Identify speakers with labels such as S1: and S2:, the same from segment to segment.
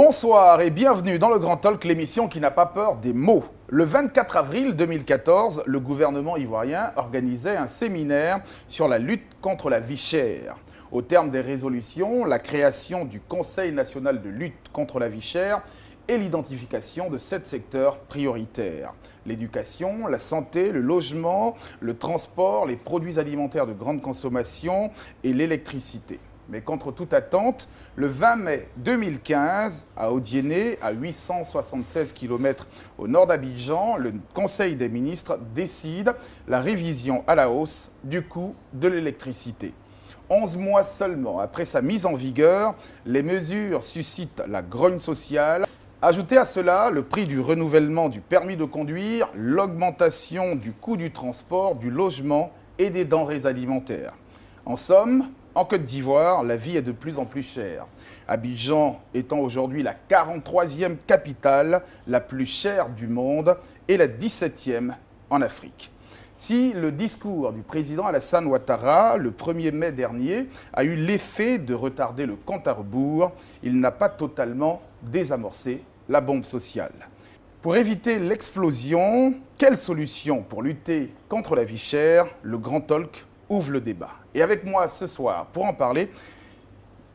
S1: Bonsoir et bienvenue dans le Grand Talk, l'émission qui n'a pas peur des mots. Le 24 avril 2014, le gouvernement ivoirien organisait un séminaire sur la lutte contre la vie chère. Au terme des résolutions, la création du Conseil national de lutte contre la vie chère et l'identification de 7 secteurs prioritaires. L'éducation, la santé, le logement, le transport, les produits alimentaires de grande consommation et l'électricité. Mais contre toute attente, le 20 mai 2015, à Odiéné, à 876 km au nord d'Abidjan, le Conseil des ministres décide la révision à la hausse du coût de l'électricité. 11 mois seulement après sa mise en vigueur, les mesures suscitent la grogne sociale. Ajoutez à cela le prix du renouvellement du permis de conduire, l'augmentation du coût du transport, du logement et des denrées alimentaires. En somme, en Côte d'Ivoire, la vie est de plus en plus chère. Abidjan étant aujourd'hui la 43e capitale la plus chère du monde et la 17e en Afrique. Si le discours du président Alassane Ouattara, le 1er mai dernier, a eu l'effet de retarder le compte à rebours, il n'a pas totalement désamorcé la bombe sociale. Pour éviter l'explosion, quelle solution pour lutter contre la vie chère? Le Grand Talk ouvre le débat. Et avec moi ce soir, pour en parler,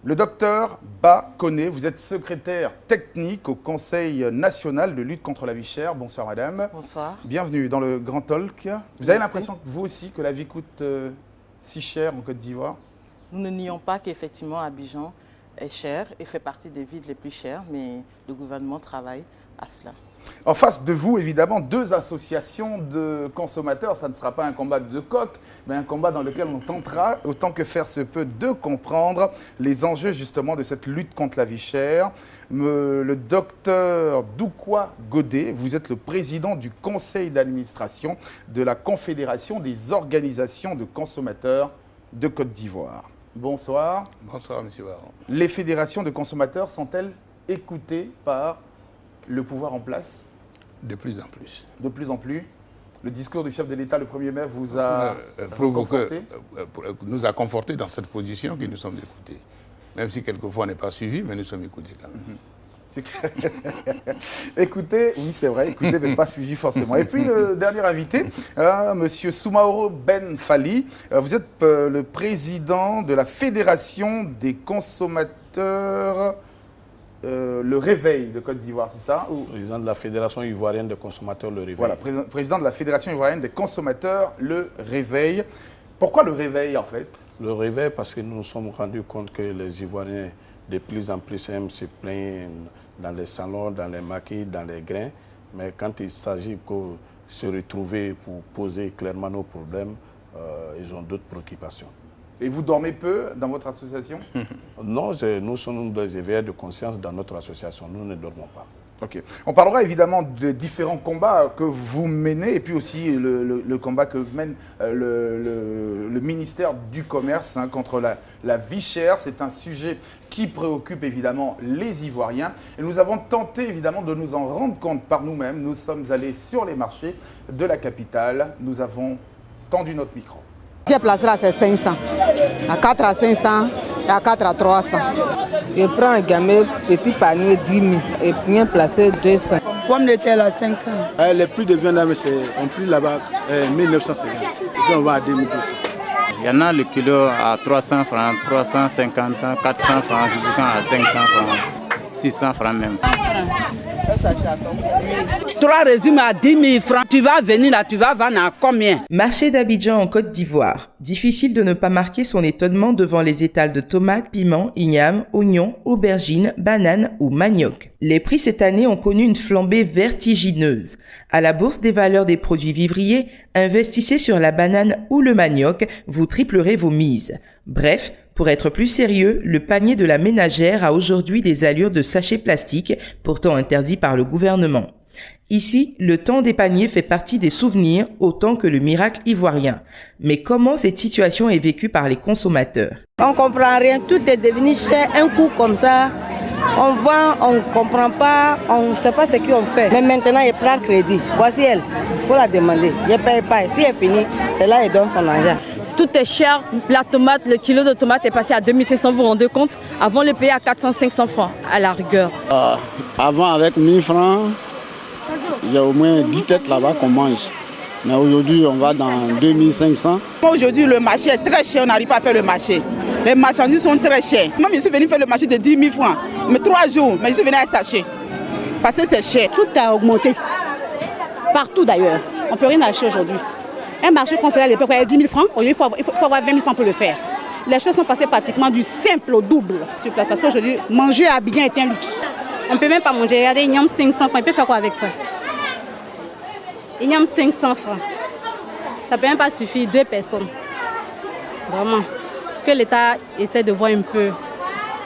S1: le docteur Ba Koné, vous êtes secrétaire technique au Conseil national de lutte contre la vie chère. Bonsoir madame.
S2: Bonsoir.
S1: Bienvenue dans le Grand Talk. Vous avez l'impression, vous aussi, que la vie coûte si cher en Côte d'Ivoire?
S2: Nous ne nions pas qu'effectivement Abidjan est cher et fait partie des villes les plus chères, mais le gouvernement travaille à cela.
S1: En face de vous, évidemment, 2 associations de consommateurs. Ça ne sera pas un combat de coq, mais un combat dans lequel on tentera, autant que faire se peut, de comprendre les enjeux justement de cette lutte contre la vie chère. Le docteur Doukoua Godet, vous êtes le président du conseil d'administration de la Confédération des organisations de consommateurs de Côte d'Ivoire. Bonsoir.
S3: Bonsoir, monsieur Baron.
S1: Les fédérations de consommateurs sont-elles écoutées par le pouvoir en place?
S3: De plus en plus.
S1: De plus en plus. Le discours du chef de l'État le 1er mai vous a
S3: nous a conforté dans cette position que nous sommes écoutés. Même si quelquefois on n'est pas suivi, mais nous sommes écoutés quand même.
S1: Écoutez, oui c'est vrai, écoutez, mais pas suivi forcément. Et puis le dernier invité, monsieur Soumaoro Ben Fali, vous êtes le président de la Fédération des consommateurs... le Réveil de Côte d'Ivoire, c'est ça?
S4: Président de la Fédération ivoirienne des consommateurs, le Réveil.
S1: Voilà, président de la Fédération ivoirienne des consommateurs, le Réveil. Pourquoi le Réveil, en fait?
S4: Le Réveil, parce que nous nous sommes rendus compte que les Ivoiriens, de plus en plus, aiment se plaindre dans les salons, dans les maquis, dans les grains. Mais quand il s'agit de se retrouver pour poser clairement nos problèmes, ils ont d'autres préoccupations.
S1: Et vous dormez peu dans votre association?
S4: Non, nous sommes des éveilleurs de conscience dans notre association. Nous ne dormons pas.
S1: Ok. On parlera évidemment de différents combats que vous menez et puis aussi le combat que mène le ministère du Commerce contre la vie chère. C'est un sujet qui préoccupe évidemment les Ivoiriens. Et nous avons tenté évidemment de nous en rendre compte par nous-mêmes. Nous sommes allés sur les marchés de la capitale. Nous avons tendu notre micro.
S5: La place là c'est 500, à 4 à 500 et à 4 à 300.
S6: Je prends un gamin petit panier 10 000 et bien placé 200.
S5: Pomme de terre à 500.
S7: Les prix de viande, on prix là-bas 1950 et puis on va à 2200.
S8: Il y en a le kilo à 300 francs, 350, 400 francs, jusqu'à 500 francs, 600 francs même.
S6: 3 résumés à 10 000 francs. Tu vas venir là, tu vas vendre à combien?
S9: Marché d'Abidjan en Côte d'Ivoire. Difficile de ne pas marquer son étonnement devant les étals de tomates, piments, ignames, oignons, aubergines, bananes ou manioc. Les prix cette année ont connu une flambée vertigineuse. À la bourse des valeurs des produits vivriers, investissez sur la banane ou le manioc, vous triplerez vos mises. Bref, pour être plus sérieux, le panier de la ménagère a aujourd'hui des allures de sachet plastique, pourtant interdit par le gouvernement. Ici, le temps des paniers fait partie des souvenirs autant que le miracle ivoirien. Mais comment cette situation est vécue par les consommateurs?
S5: On comprend rien, tout est devenu cher, un coup comme ça. On vend, on ne comprend pas, on ne sait pas ce qu'on fait. Mais maintenant, il prend crédit. Voici elle, il faut la demander. Je ne paye pas. Si elle finit, c'est là qu'elle donne son argent. tout est cher. La tomate, le kilo de tomate est passé à 2500, vous vous rendez compte? Avant, le payer à 400-500 francs, à la rigueur.
S7: Avant, avec 1000 francs, il y a au moins 10 têtes là-bas qu'on mange. Mais aujourd'hui, on va dans 2500.
S10: Aujourd'hui, le marché est très cher, on n'arrive pas à faire le marché. Les marchandises sont très chères. Moi, je suis venu faire le marché de 10 000 francs, mais 3 jours, mais je suis venu à sachet. Parce que c'est cher.
S11: Tout a augmenté. Partout d'ailleurs. On ne peut rien acheter aujourd'hui. Un marché qu'on faisait à l'époque, 10 000 francs, il faut avoir 20 000 francs pour le faire. Les choses sont passées pratiquement du simple au double. Parce qu'aujourd'hui, manger à Abidjan est un luxe.
S5: On ne peut même pas manger. Regardez, il y a 500 francs. Il peut faire quoi avec ça? Il y a 500 francs. Ça ne peut même pas suffire 2 personnes. Vraiment. Que l'État essaie de voir un peu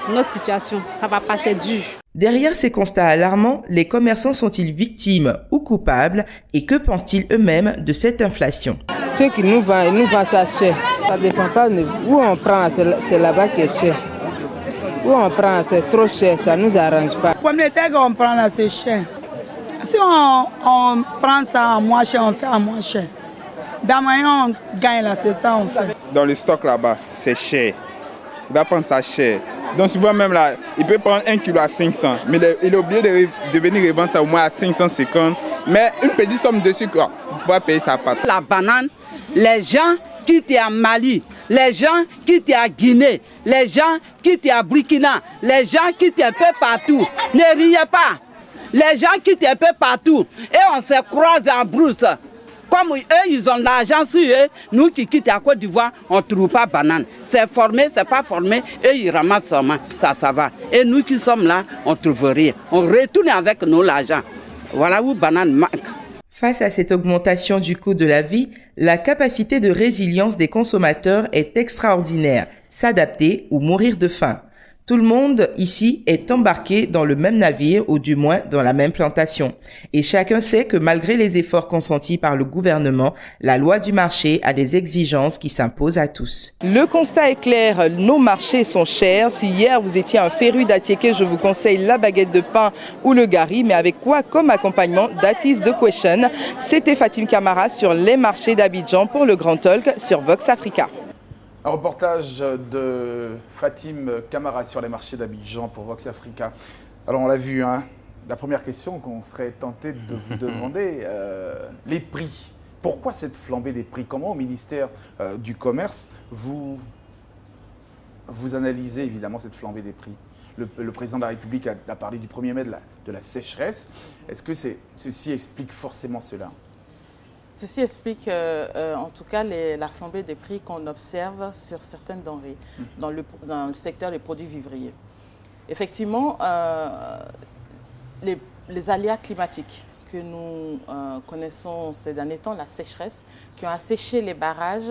S5: notre situation. Ça va passer dur.
S9: Derrière ces constats alarmants, les commerçants sont-ils victimes ou coupables et que pensent-ils eux-mêmes de cette inflation?
S6: Ceux qui nous vendent, ils nous vendent ça cher. Ça ne dépend pas de où on prend, c'est là-bas qui est cher. Où on prend, c'est trop cher, ça ne nous arrange pas.
S10: Le premier temps qu'on prend là, c'est cher. Si on prend ça à moins cher, on fait à moins cher. Dans moyen, on gagne là, c'est ça on fait.
S12: Dans le stock là-bas, c'est cher. Il va prendre ça cher. Donc souvent même là, il peut prendre 1 kilo à 500, mais il est obligé de venir revendre ça au moins à 550. Mais une petite somme dessus quoi, pour pouvoir payer sa pâte.
S10: La banane, les gens qui étaient à Mali, les gens qui étaient à Guinée, les gens qui étaient à Burkina, les gens qui étaient un peu partout, ne riez pas. Les gens qui étaient un peu partout, et on se croise en brousse. Comme eux, ils ont l'argent sur eux, nous qui quittons à Côte d'Ivoire, on ne trouve pas banane. C'est formé, c'est pas formé, eux ils ramassent seulement, ça va. Et nous qui sommes là, on ne trouve rien. On retourne avec nous l'argent. Voilà où banane manque.
S9: Face à cette augmentation du coût de la vie, la capacité de résilience des consommateurs est extraordinaire. S'adapter ou mourir de faim. Tout le monde ici est embarqué dans le même navire ou du moins dans la même plantation. Et chacun sait que malgré les efforts consentis par le gouvernement, la loi du marché a des exigences qui s'imposent à tous. Le constat est clair, nos marchés sont chers. Si hier vous étiez un féru d'Atiéké, je vous conseille la baguette de pain ou le gari, mais avec quoi comme accompagnement? That is the question. C'était Fatim Camara sur les marchés d'Abidjan pour le Grand Talk sur Vox Africa.
S1: Un reportage de Fatim Camara sur les marchés d'Abidjan pour Vox Africa. Alors on l'a vu, hein, la première question qu'on serait tenté de vous demander, les prix. Pourquoi cette flambée des prix? Comment au ministère du Commerce vous analysez évidemment cette flambée des prix? Le président de la République a parlé du 1er mai de la sécheresse. Est-ce que ceci explique forcément cela?
S2: Ceci explique en tout cas la flambée des prix qu'on observe sur certaines denrées dans le secteur des produits vivriers. Effectivement, les aléas climatiques que nous connaissons ces derniers temps, la sécheresse, qui ont asséché les barrages,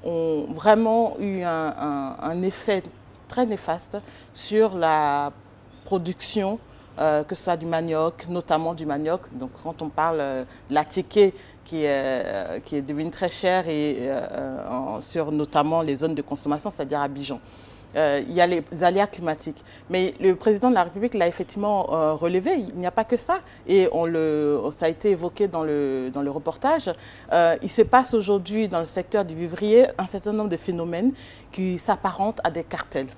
S2: ont vraiment eu un effet très néfaste sur la production, que ce soit du manioc, notamment du manioc. Donc quand on parle de l'Atiéké qui est devenu très cher et sur notamment les zones de consommation, c'est-à-dire Abidjan. Il y a les aléas climatiques. Mais le président de la République l'a effectivement relevé. Il n'y a pas que ça. Et ça a été évoqué dans le reportage. Il se passe aujourd'hui dans le secteur du vivrier un certain nombre de phénomènes qui s'apparentent à des cartels.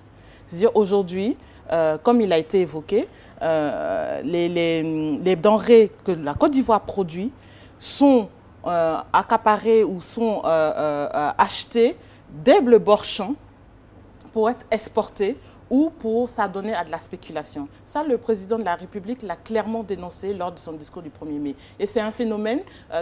S2: C'est-à-dire aujourd'hui, comme il a été évoqué, les denrées que la Côte d'Ivoire produit sont accaparées ou sont achetées dès le bord champ pour être exportées ou pour s'adonner à de la spéculation. Ça, le président de la République l'a clairement dénoncé lors de son discours du 1er mai. Et c'est un phénomène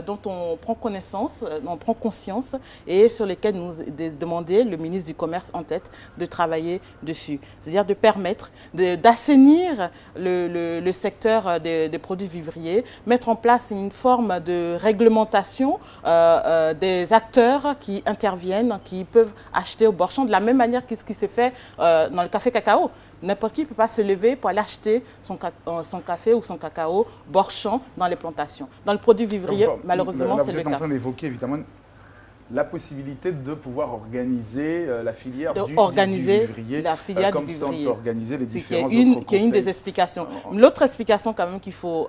S2: dont on prend connaissance, on prend conscience et sur lequel nous demandait le ministre du Commerce en tête de travailler dessus. C'est-à-dire de permettre d'assainir le secteur des produits vivriers, mettre en place une forme de réglementation des acteurs qui interviennent, qui peuvent acheter au bord champ, de la même manière que ce qui s'est fait dans le café cacao. N'importe qui ne peut pas se lever pour aller acheter son café ou son cacao bord champ dans les plantations. Dans le produit vivrier, malheureusement, c'est le cas.
S1: Vous êtes en train d'évoquer évidemment la possibilité de pouvoir organiser la filière du vivrier, comme ça on peut organiser les différents autres conseils.
S2: Qui est une des explications. L'autre explication quand même qu'il faut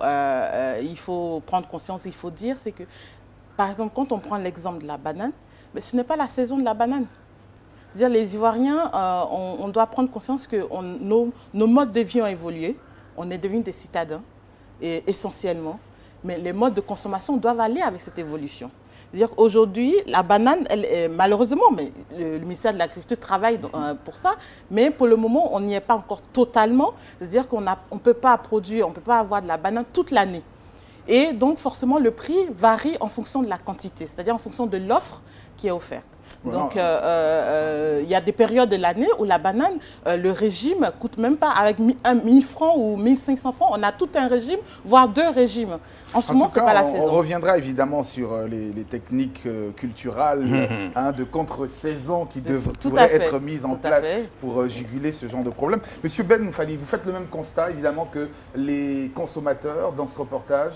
S2: prendre conscience, il faut dire, c'est que, par exemple, quand on prend l'exemple de la banane, mais ce n'est pas la saison de la banane. Les Ivoiriens, on doit prendre conscience que nos modes de vie ont évolué. On est devenus des citadins, essentiellement. Mais les modes de consommation doivent aller avec cette évolution. C'est-à-dire aujourd'hui, la banane, malheureusement, mais le ministère de l'Agriculture travaille pour ça, mais pour le moment, on n'y est pas encore totalement. C'est-à-dire qu'on ne peut pas produire, on ne peut pas avoir de la banane toute l'année. Et donc, forcément, le prix varie en fonction de la quantité, c'est-à-dire en fonction de l'offre qui est offerte. Donc, il y a des périodes de l'année où la banane, le régime ne coûte même pas. Avec 1000 francs ou 1500 francs, on a tout un régime, voire 2 régimes. En ce moment, ce n'est pas la saison.
S1: On reviendra évidemment sur les techniques culturelles de contre-saison qui devraient être mises en place pour juguler ce genre de problème. Monsieur Ben Moufali, vous faites le même constat évidemment que les consommateurs dans ce reportage?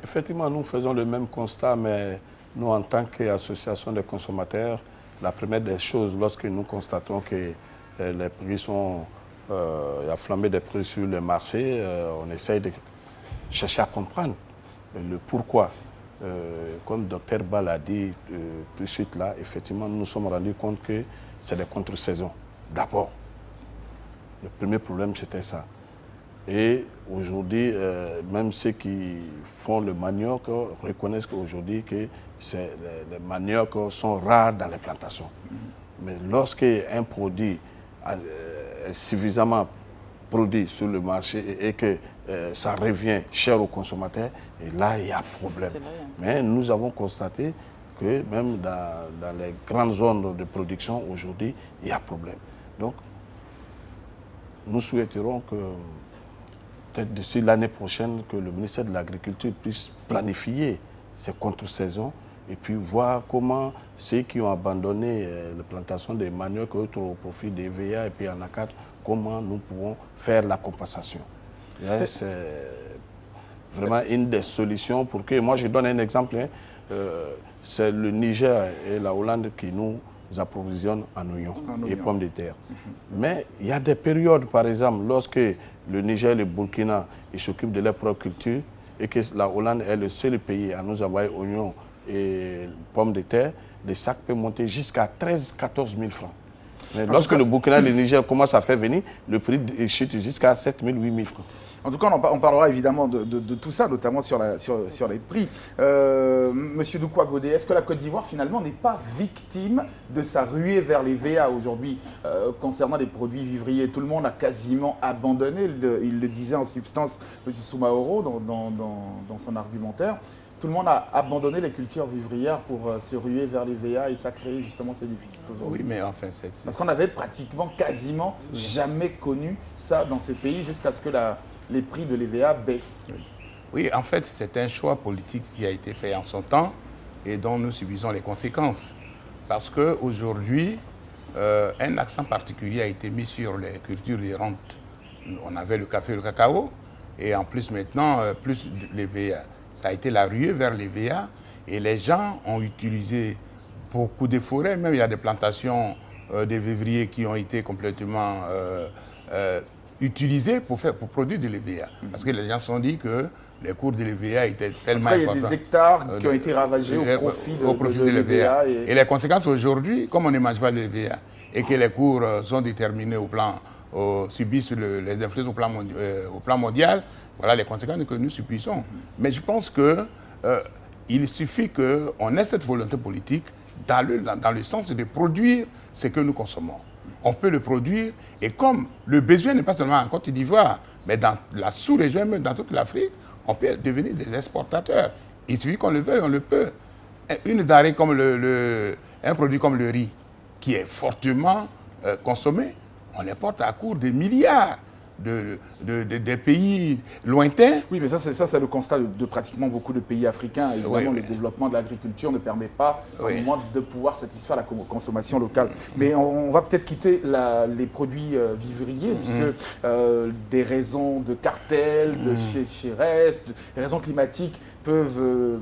S4: Effectivement, nous faisons le même constat, mais nous, en tant qu'association de consommateurs, la première des choses, lorsque nous constatons que les prix sont, il y a flambé des prix sur le marché, on essaye de chercher à comprendre le pourquoi. Comme le Dr Bal a dit tout de suite là, effectivement, nous nous sommes rendus compte que c'est des contre-saisons. D'abord, le premier problème, c'était ça. Et aujourd'hui, même ceux qui font le manioc reconnaissent qu'aujourd'hui que les maniocs sont rares dans les plantations. Mais lorsqu'un produit est suffisamment produit sur le marché et que ça revient cher aux consommateurs, et là, il y a problème. Mais nous avons constaté que même dans les grandes zones de production, aujourd'hui, il y a problème. Donc, nous souhaiterons que peut-être d'ici l'année prochaine, que le ministère de l'Agriculture puisse planifier ces contre-saisons et puis voir comment ceux qui ont abandonné la plantation des maniocs au profit des VA et puis en A4, comment nous pouvons faire la compensation. C'est vraiment une des solutions pour que... Moi, je donne un exemple. C'est le Niger et la Hollande qui nous approvisionnent en oignons et pommes de terre. Mais il y a des périodes, par exemple, lorsque le Niger et le Burkina s'occupent de leur propre culture et que la Hollande est le seul pays à nous envoyer oignons et pommes de terre, les sacs peuvent monter jusqu'à 13-14 000 francs. Mais lorsque le Burkina et le Niger commencent à faire venir, le prix chute jusqu'à 7 000, 8 000 francs.
S1: En tout cas, on parlera évidemment de tout ça, notamment sur les prix. Monsieur Doukoua Godé, est-ce que la Côte d'Ivoire, finalement, n'est pas victime de sa ruée vers les VA aujourd'hui concernant les produits vivriers? Tout le monde a quasiment abandonné, il le disait en substance, M. Soumaoro, dans son argumentaire. Tout le monde a abandonné les cultures vivrières pour se ruer vers les VA et ça crée justement ce déficit aujourd'hui.
S3: Oui, mais enfin,
S1: parce qu'on avait pratiquement, quasiment jamais connu ça dans ce pays jusqu'à ce que les prix de l'EVA baissent.
S3: Oui, en fait, c'est un choix politique qui a été fait en son temps et dont nous subissons les conséquences. Parce qu'aujourd'hui, un accent particulier a été mis sur les cultures de rente. On avait le café et le cacao et en plus maintenant, plus les VA. Ça a été la ruée vers les VA et les gens ont utilisé beaucoup de forêts. Même il y a des plantations de vivriers qui ont été complètement utilisées pour produire de l'EVA. Parce que les gens se sont dit que les cours de l'EVA étaient tellement importants.
S1: Il y a des hectares qui ont été ravagés au profit de l'EVA.
S3: Et les conséquences aujourd'hui, comme on ne mange pas de l'EVA et que les cours sont déterminés subissent les influences au plan mondial, voilà les conséquences que nous subissons. Mais je pense qu'il suffit qu'on ait cette volonté politique dans le sens de produire ce que nous consommons. On peut le produire et comme le besoin n'est pas seulement en Côte d'Ivoire, mais dans la sous-région, même dans toute l'Afrique, on peut devenir des exportateurs. Il suffit qu'on le veuille, on le peut. Une denrée comme un produit comme le riz, qui est fortement consommé, on l'importe à court de milliards des pays lointains.
S1: Oui, mais ça c'est le constat de pratiquement beaucoup de pays africains. Évidemment, le développement de l'agriculture ne permet pas au moment de pouvoir satisfaire la consommation locale. Mais on va peut-être quitter les produits vivriers, puisque des raisons de cartel, de sécheresse, des raisons climatiques peuvent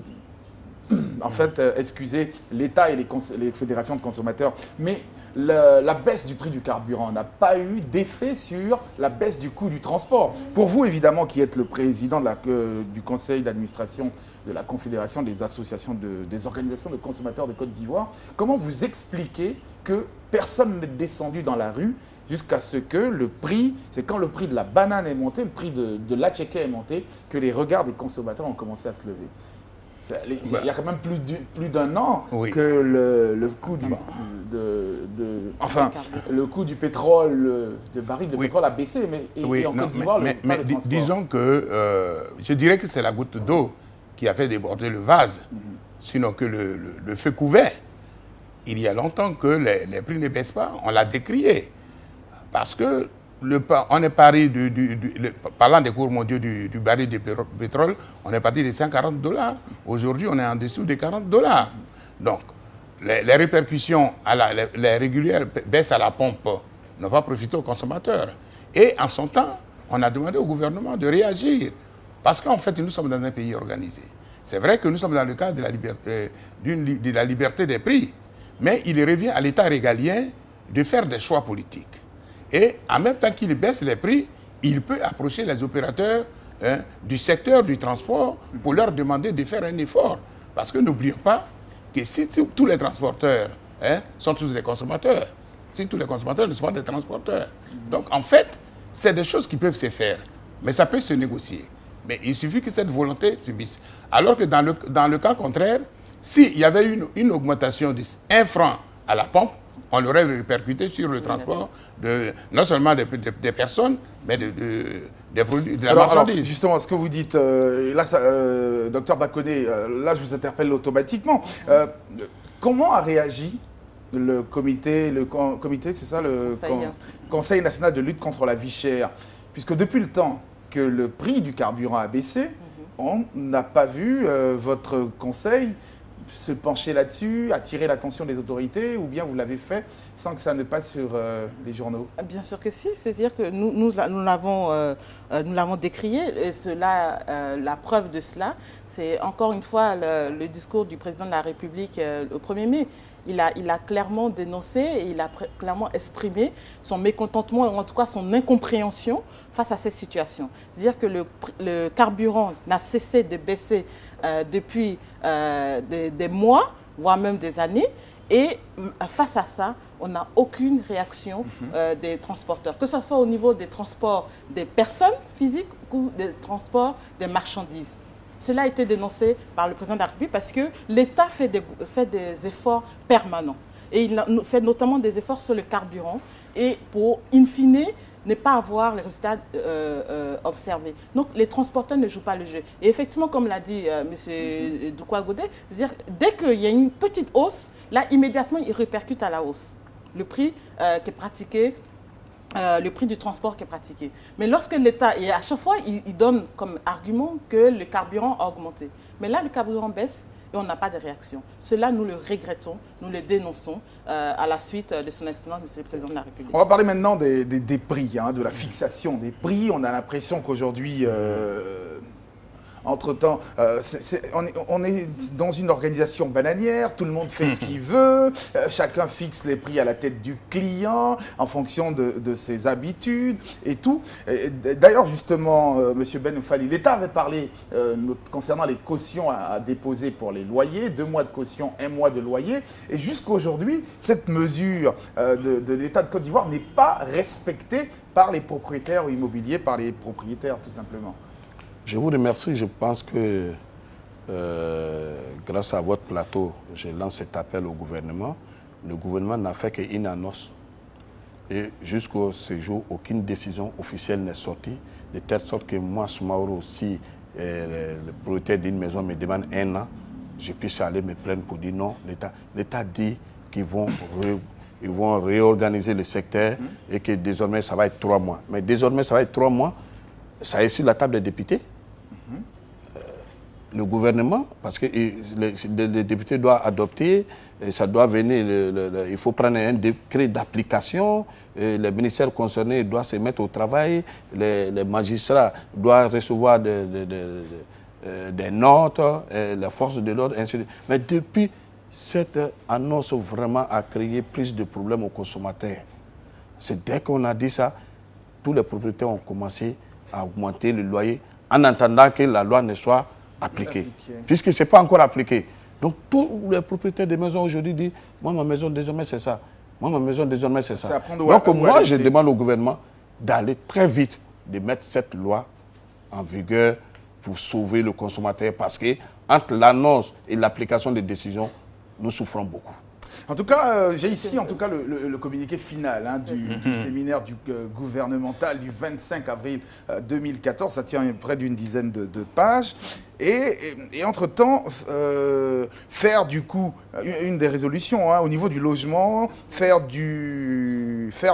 S1: en fait, excusez l'État et les fédérations de consommateurs, mais la baisse du prix du carburant n'a pas eu d'effet sur la baisse du coût du transport. Pour vous, évidemment, qui êtes le président du conseil d'administration de la Confédération des associations des organisations de consommateurs de Côte d'Ivoire, comment vous expliquez que personne n'est descendu dans la rue jusqu'à ce que le prix, c'est quand le prix de la banane est monté, le prix de l'atchéké est monté, que les regards des consommateurs ont commencé à se lever? Il y a quand même plus d'un an que le coût le coût du pétrole, de baril de pétrole a baissé, mais en Côte d'Ivoire,
S3: disons que je dirais que c'est la goutte d'eau qui a fait déborder le vase, sinon que le feu couvert. Il y a longtemps que les prix ne baissent pas, on l'a décrié, parce que on est parti parlant des cours mondiaux du baril de pétrole, on est parti de 140 $. Aujourd'hui, on est en dessous de 40 $. Donc, les répercussions, les régulières baisses à la pompe n'ont pas profité aux consommateurs. Et en son temps, on a demandé au gouvernement de réagir. Parce qu'en fait, nous sommes dans un pays organisé. C'est vrai que nous sommes dans le cadre de la liberté des prix. Mais il revient à l'État régalien de faire des choix politiques. Et en même temps qu'il baisse les prix, il peut approcher les opérateurs du secteur du transport pour leur demander de faire un effort. Parce que n'oublions pas que si tous les transporteurs sont tous des consommateurs, si tous les consommateurs ne sont pas des transporteurs. Donc en fait, c'est des choses qui peuvent se faire, mais ça peut se négocier. Mais il suffit que cette volonté subisse. Alors que dans le cas contraire, s'il y avait une augmentation de 1 franc à la pompe, on l'aurait répercuté sur le transport non seulement des personnes, mais des produits, de la marchandise.
S1: Alors, justement, ce que vous dites, docteur Bakonné, là je vous interpelle automatiquement. Comment a réagi le comité, c'est ça, le Conseil national de lutte contre la vie chère? Puisque depuis le temps que le prix du carburant a baissé, on n'a pas vu votre conseil se pencher là-dessus, attirer l'attention des autorités, ou bien vous l'avez fait sans que ça ne passe sur les journaux?
S2: Bien sûr que si, c'est-à-dire que nous l'avons décrié, et la preuve de cela, c'est encore une fois le discours du président de la République le 1er mai. Il a clairement dénoncé et il a clairement exprimé son mécontentement, ou en tout cas son incompréhension face à cette situation. C'est-à-dire que le carburant n'a cessé de baisser depuis des mois, voire même des années. Et face à ça, on n'a aucune réaction des transporteurs, que ce soit au niveau des transports des personnes physiques ou des transports des marchandises. Cela a été dénoncé par le président de la République parce que l'État fait des efforts permanents. Et il fait notamment des efforts sur le carburant et pour, in fine, ne pas avoir les résultats observés. Donc, les transporteurs ne jouent pas le jeu. Et effectivement, comme l'a dit M. Doukoua-Godet, c'est-à-dire dès qu'il y a une petite hausse, là, immédiatement, il répercute à la hausse. Le prix qui est pratiqué, le prix du transport qui est pratiqué. Mais lorsque l'État, et à chaque fois, il donne comme argument que le carburant a augmenté. Mais là, le carburant baisse et on n'a pas de réaction. Cela, nous le regrettons, nous le dénonçons à la suite de son excellence, M. le Président de la République.
S1: On va parler maintenant des prix, de la fixation des prix. On a l'impression qu'aujourd'hui, entre-temps, on est dans une organisation bananière, tout le monde fait ce qu'il veut, chacun fixe les prix à la tête du client en fonction de ses habitudes et tout. D'ailleurs, justement, M. Ben Oufali, l'État avait parlé concernant les cautions à déposer pour les loyers, 2 mois de caution, 1 mois de loyer. Et jusqu'à aujourd'hui, cette mesure de l'État de Côte d'Ivoire n'est pas respectée par les propriétaires immobiliers, par les propriétaires tout simplement.
S4: Je vous remercie. Je pense que grâce à votre plateau, je lance cet appel au gouvernement. Le gouvernement n'a fait qu'une annonce. Et jusqu'au séjour, aucune décision officielle n'est sortie. De telle sorte que moi, Soumaoro, si le propriétaire d'une maison me demande 1 an, je puisse aller me plaindre pour dire non. L'État dit qu'ils vont réorganiser le secteur et que désormais, ça va être 3 mois. Mais désormais, ça va être 3 mois. Ça est sur la table des députés. Le gouvernement, parce que les députés doivent adopter, ça doit venir, il faut prendre un décret d'application, les ministères concernés doivent se mettre au travail, les magistrats doivent recevoir des notes, les forces de l'ordre, ainsi de suite. Mais depuis, cette annonce vraiment a créé plus de problèmes aux consommateurs. C'est dès qu'on a dit ça, tous les propriétaires ont commencé à augmenter le loyer en attendant que la loi ne soit appliquée. Puisque ce n'est pas encore appliqué. Donc tous les propriétaires de maisons aujourd'hui disent « Moi, ma maison désormais c'est ça. Moi, ma maison désormais c'est ça. » Donc moi, je demande au gouvernement d'aller très vite, de mettre cette loi en vigueur pour sauver le consommateur. Parce que entre l'annonce et l'application des décisions, nous souffrons beaucoup.
S1: En tout cas, j'ai ici en tout cas le communiqué final hein, du séminaire gouvernemental du 25 avril 2014. Ça tient près d'une dizaine de pages. Et entre-temps, faire du coup, une des résolutions hein, au niveau du logement, faire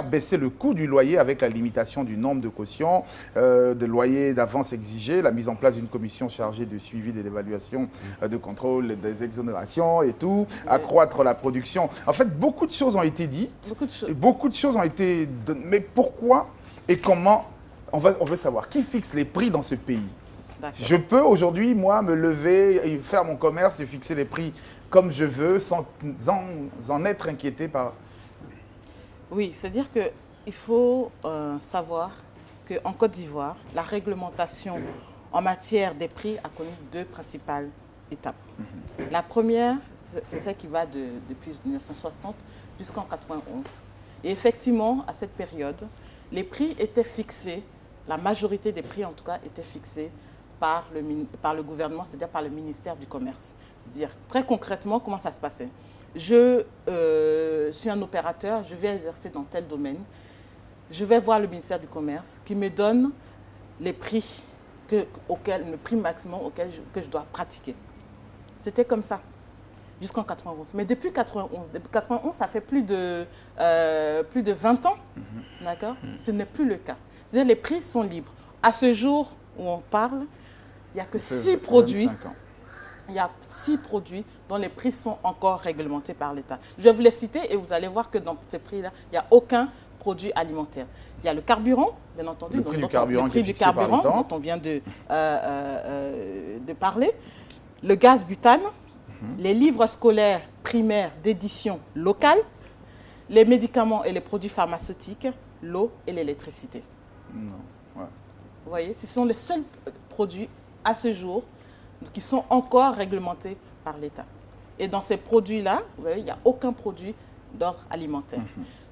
S1: baisser le coût du loyer avec la limitation du nombre de cautions, de loyers d'avance exigés, la mise en place d'une commission chargée de suivi de l'évaluation, de contrôle des exonérations et tout, accroître la production. En fait, beaucoup de choses ont été dites, beaucoup de choses ont été données. Mais pourquoi et comment, on veut savoir qui fixe les prix dans ce pays. Je peux aujourd'hui, moi, me lever, et faire mon commerce et fixer les prix comme je veux sans en être inquiété par...
S2: Oui, c'est-à-dire qu'il faut savoir qu'en Côte d'Ivoire, la réglementation en matière des prix a connu deux principales étapes. La première, c'est celle qui va depuis 1960 jusqu'en 1991. Et effectivement, à cette période, les prix étaient fixés, la majorité des prix en tout cas étaient fixés par le gouvernement, c'est-à-dire par le ministère du Commerce. C'est-à-dire, très concrètement, comment ça se passait? Je suis un opérateur, je vais exercer dans tel domaine, je vais voir le ministère du Commerce qui me donne les prix, le prix maximum que je dois pratiquer. C'était comme ça, jusqu'en 91. Mais depuis 91, ça fait plus de 20 ans, d'accord? Ce n'est plus le cas. C'est-à-dire, les prix sont libres. À ce jour où on parle, il n'y a que 6 produits. Il y a 6 produits dont les prix sont encore réglementés par l'État. Je vais vous les citer et vous allez voir que dans ces prix-là, il n'y a aucun produit alimentaire. Il y a le carburant, bien entendu,
S1: le prix du carburant
S2: dont on vient de parler, le gaz butane, les livres scolaires primaires d'édition locale, les médicaments et les produits pharmaceutiques, l'eau et l'électricité. Vous voyez, ce sont les seuls produits à ce jour qui sont encore réglementés par l'État. Et dans ces produits-là, vous voyez, il n'y a aucun produit d'ordre alimentaire.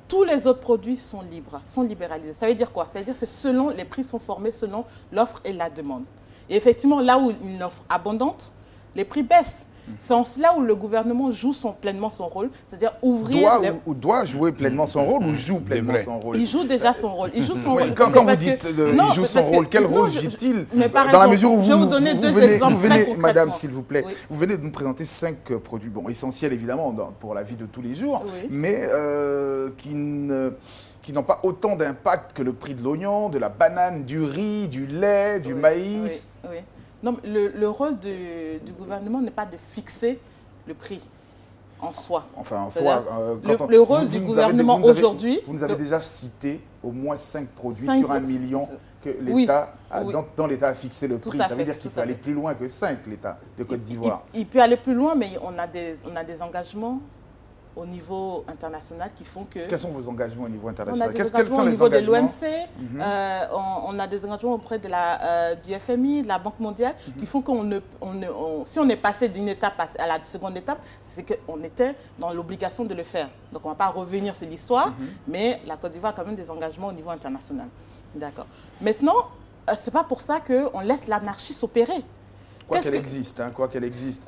S2: Tous les autres produits sont libres, sont libéralisés. Ça veut dire quoi? Ça veut dire que les prix sont formés selon l'offre et la demande. Et effectivement, là où une offre abondante, les prix baissent. C'est en cela où le gouvernement joue pleinement son rôle, c'est-à-dire ouvrir...
S1: Doit jouer pleinement son rôle ou joue pleinement son rôle?
S2: Il joue déjà son rôle. Il joue son rôle.
S1: Quand vous dites il joue son rôle, quel rôle joue-t-il? Dans la mesure où
S2: je vais vous donner deux exemples très concrètement.
S1: Madame, s'il vous plaît, vous venez de nous présenter 5 produits, bon, essentiels évidemment pour la vie de tous les jours, mais qui n'ont pas autant d'impact que le prix de l'oignon, de la banane, du riz, du lait, du maïs.
S2: Oui. Non, le rôle du gouvernement n'est pas de fixer le prix en soi.
S1: Enfin, en soi.
S2: Le rôle du gouvernement aujourd'hui...
S1: Vous nous avez déjà cité au moins 5 produits sur 1 million que l'État dont l'État a fixé le prix. Ça veut dire qu'il peut aller plus loin que 5, l'État de Côte d'Ivoire.
S2: Il peut aller plus loin, mais on a des engagements au niveau international qui font que...
S1: Quels sont vos engagements au niveau international?
S2: Quels sont les engagements au niveau de l'OMC, on a des engagements auprès de du FMI, de la Banque mondiale, qui font que si on est passé d'une étape à la seconde étape, c'est qu'on était dans l'obligation de le faire. Donc on ne va pas revenir sur l'histoire, mais la Côte d'Ivoire a quand même des engagements au niveau international. D'accord. Maintenant, ce n'est pas pour ça qu'on laisse l'anarchie s'opérer.
S1: Quoi qu'elle existe, hein, quoi qu'elle existe.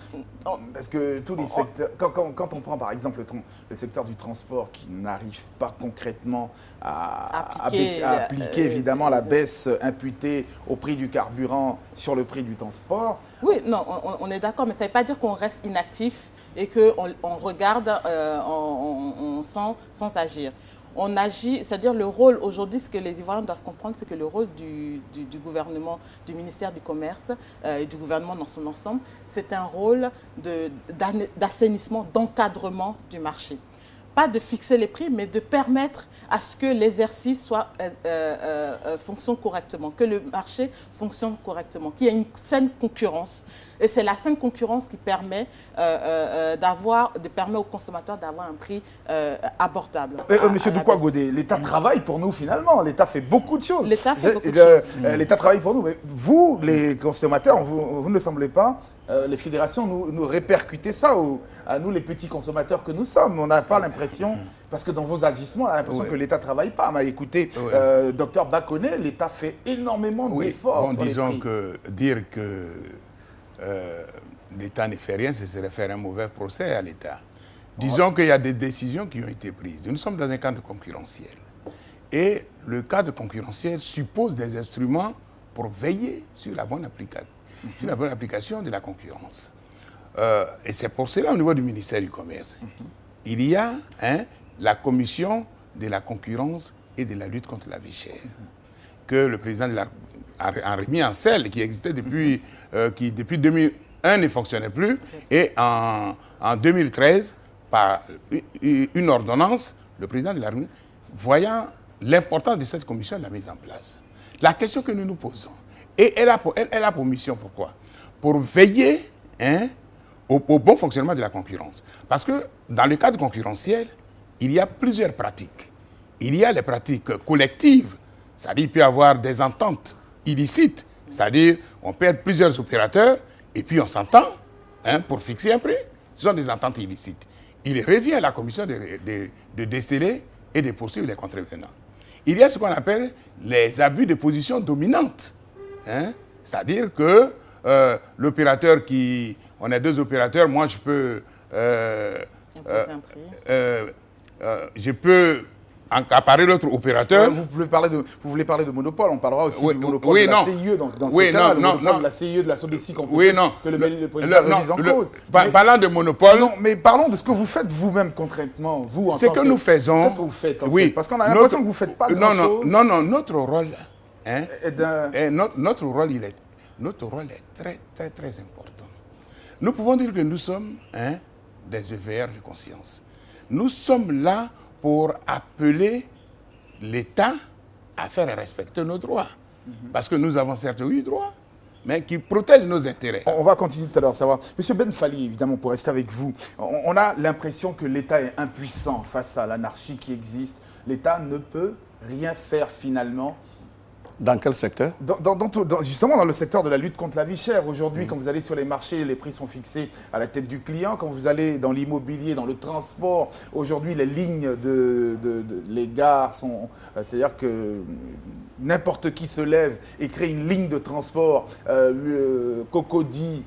S1: Parce que tous les secteurs, quand on prend par exemple le secteur du transport qui n'arrive pas concrètement à appliquer évidemment la baisse imputée au prix du carburant sur le prix du transport.
S2: Oui, non, on est d'accord, mais ça ne veut pas dire qu'on reste inactif et qu'on regarde sans agir. On agit, c'est-à-dire le rôle aujourd'hui, ce que les Ivoiriens doivent comprendre, c'est que le rôle du gouvernement, du ministère du Commerce et du gouvernement dans son ensemble, c'est un rôle d'assainissement, d'encadrement du marché. pas de fixer les prix, mais de permettre à ce que l'exercice fonctionne correctement, que le marché fonctionne correctement, qu'il y ait une saine concurrence. Et c'est la saine concurrence qui permet, aux consommateurs d'avoir un prix abordable.
S1: Monsieur Doukoua-Godé, l'État travaille pour nous finalement. L'État fait beaucoup de choses.
S2: L'État fait beaucoup de choses.
S1: L'État travaille pour nous. Mais vous, les consommateurs, vous ne semblez pas, les fédérations, nous répercuter ça à nous, les petits consommateurs que nous sommes. On n'a pas l'impression, parce que dans vos agissements, on a l'impression que l'État ne travaille pas. Mais écoutez, Dr Bakoneh, l'État fait énormément d'efforts.
S3: Bon, disons que dire que l'État ne fait rien, ce serait faire un mauvais procès à l'État. Disons qu'il y a des décisions qui ont été prises. Nous sommes dans un cadre concurrentiel. Et le cadre concurrentiel suppose des instruments pour veiller sur la bonne application de la concurrence. Et c'est pour cela, au niveau du ministère du Commerce, il y a la commission de la concurrence et de la lutte contre la vie chère, que le président a remis en selle, qui existait depuis 2001 ne fonctionnait plus. Et en 2013, par une ordonnance, le président de la République, voyant l'importance de cette commission, l'a mise en place. La question que nous nous posons, et elle a pour mission, pourquoi? Pour veiller au bon fonctionnement de la concurrence. Parce que dans le cadre concurrentiel, il y a plusieurs pratiques. Il y a les pratiques collectives, c'est-à-dire qu'il peut y avoir des ententes illicites, c'est-à-dire on peut être plusieurs opérateurs et puis on s'entend pour fixer un prix. Ce sont des ententes illicites. Il revient à la commission de déceler et de poursuivre les contrevenants. Il y a ce qu'on appelle les abus de position dominante. C'est-à-dire que l'opérateur on a deux opérateurs, moi je peux je peux accaparer l'autre opérateur.
S1: Vous voulez parler de monopole, on parlera aussi du monopole de la CIE dans ce cas, le monopole de la CIE, de la SODECI, que le président a remis en cause.
S3: Parlant de monopole...
S1: Non, mais parlons de ce que vous faites vous-même concrètement, vous en tant que...
S3: Ce que nous faisons...
S1: Qu'est-ce que vous faites en fait? Parce qu'on a l'impression que vous ne faites pas grand-chose.
S3: Non, notre rôle... Notre rôle est très, très, très important. Nous pouvons dire que nous sommes des EVR de conscience. Nous sommes là pour appeler l'État à faire respecter nos droits. Parce que nous avons certes 8 droits, mais qui protègent nos intérêts.
S1: On va continuer tout à l'heure à savoir. Monsieur Ben Fally, évidemment, pour rester avec vous, on a l'impression que l'État est impuissant face à l'anarchie qui existe. L'État ne peut rien faire finalement.
S4: Dans quel secteur?
S1: Justement, dans le secteur de la lutte contre la vie chère. Aujourd'hui, quand vous allez sur les marchés, les prix sont fixés à la tête du client. Quand vous allez dans l'immobilier, dans le transport, aujourd'hui, les lignes les gares sont... C'est-à-dire que n'importe qui se lève et crée une ligne de transport, Cocody,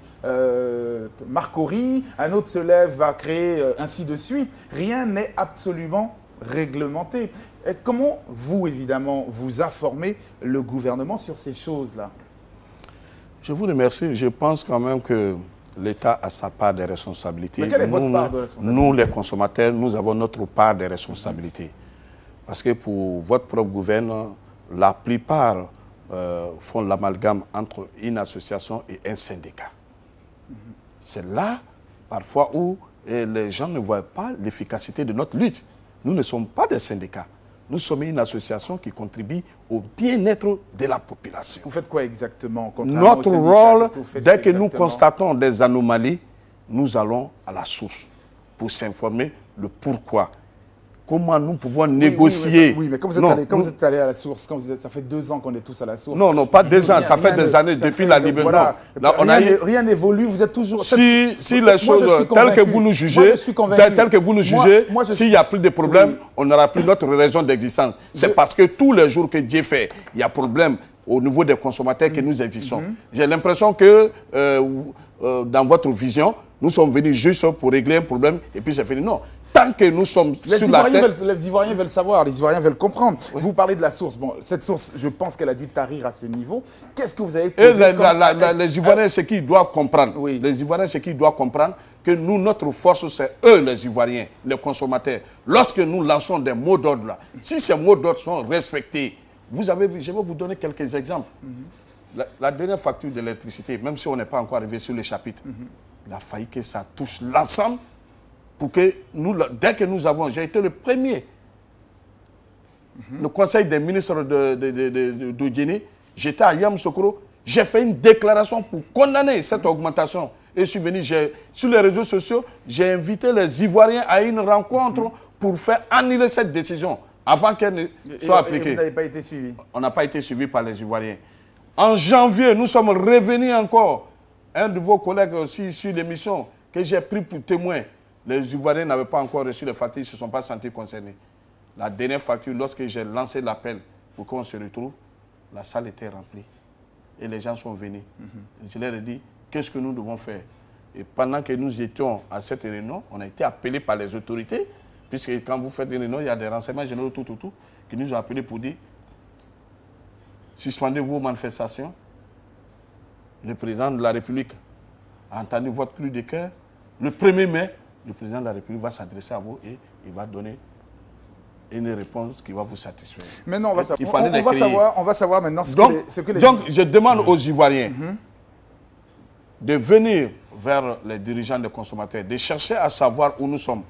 S1: Marcory, un autre se lève, va créer ainsi de suite. Rien n'est absolument réglementé. Et comment vous, évidemment, vous informez le gouvernement sur ces choses-là?
S4: Je vous remercie. Je pense quand même que l'État a sa part de responsabilité.
S1: Mais quelle est votre part de responsabilité?
S4: Nous, les consommateurs, nous avons notre part de responsabilité. Parce que pour votre propre gouvernement, la plupart font l'amalgame entre une association et un syndicat. C'est là, parfois, où les gens ne voient pas l'efficacité de notre lutte. Nous ne sommes pas des syndicats. Nous sommes une association qui contribue au bien-être de la population.
S1: Vous faites quoi exactement?
S4: Notre rôle, dès que nous constatons des anomalies, nous allons à la source pour s'informer de pourquoi. Comment nous pouvons négocier.
S1: Oui, mais quand vous êtes allé à la source, ça fait 2 ans qu'on est tous à la source.
S4: Non, pas 2 ans, ça fait des années depuis la libération.
S1: Voilà, rien n'évolue, vous êtes toujours...
S4: Si les choses telles que vous nous jugez, s'il n'y a plus de problème, on n'aura plus notre raison d'existence. C'est parce que tous les jours que Dieu fait, il y a problème au niveau des consommateurs que nous existons. J'ai l'impression que dans votre vision, nous sommes venus juste pour régler un problème et puis c'est fini. Non. Tant que nous sommes sur la tête...
S1: Les Ivoiriens veulent savoir, les Ivoiriens veulent comprendre. Oui. Vous parlez de la source. Bon, cette source, je pense qu'elle a dû tarir à ce niveau. Qu'est-ce que vous avez posé
S4: les Ivoiriens, c'est qu'ils doivent comprendre. Oui. Les Ivoiriens, c'est qu'ils doivent comprendre que nous, notre force, c'est eux, les Ivoiriens, les consommateurs. Lorsque nous lançons des mots d'ordre là, si ces mots d'ordre sont respectés, vous avez vu, je vais vous donner quelques exemples. La dernière facture de l'électricité, même si on n'est pas encore arrivé sur le chapitre, il a failli que ça touche l'ensemble pour que nous, dès que nous avons, j'ai été le premier, le conseil des ministres de Guinée, j'étais à Yamoussoukro, j'ai fait une déclaration pour condamner cette augmentation. Et je suis venu, sur les réseaux sociaux, j'ai invité les Ivoiriens à une rencontre pour faire annuler cette décision avant qu'elle ne soit appliquée.
S1: Vous n'avez pas été suivi? On
S4: n'a pas été suivi par les Ivoiriens. En janvier, nous sommes revenus encore. Un de vos collègues aussi sur l'émission que j'ai pris pour témoin. Les Ivoiriens n'avaient pas encore reçu les factures, ils ne se sont pas sentis concernés. La dernière facture, lorsque j'ai lancé l'appel pour qu'on se retrouve, la salle était remplie. Et les gens sont venus. Je leur ai dit, qu'est-ce que nous devons faire? Et pendant que nous étions à cette réunion, on a été appelés par les autorités, puisque quand vous faites une réunion, il y a des renseignements généraux, qui nous ont appelés pour dire, suspendez vos manifestations. Le président de la République a entendu votre cri de cœur. Le 1er mai, le président de la République va s'adresser à vous et il va donner une réponse qui va vous satisfaire.
S1: Maintenant, on va savoir maintenant ce que les...
S4: Donc, je demande aux Ivoiriens de venir vers les dirigeants des consommateurs, de chercher à savoir où nous sommes.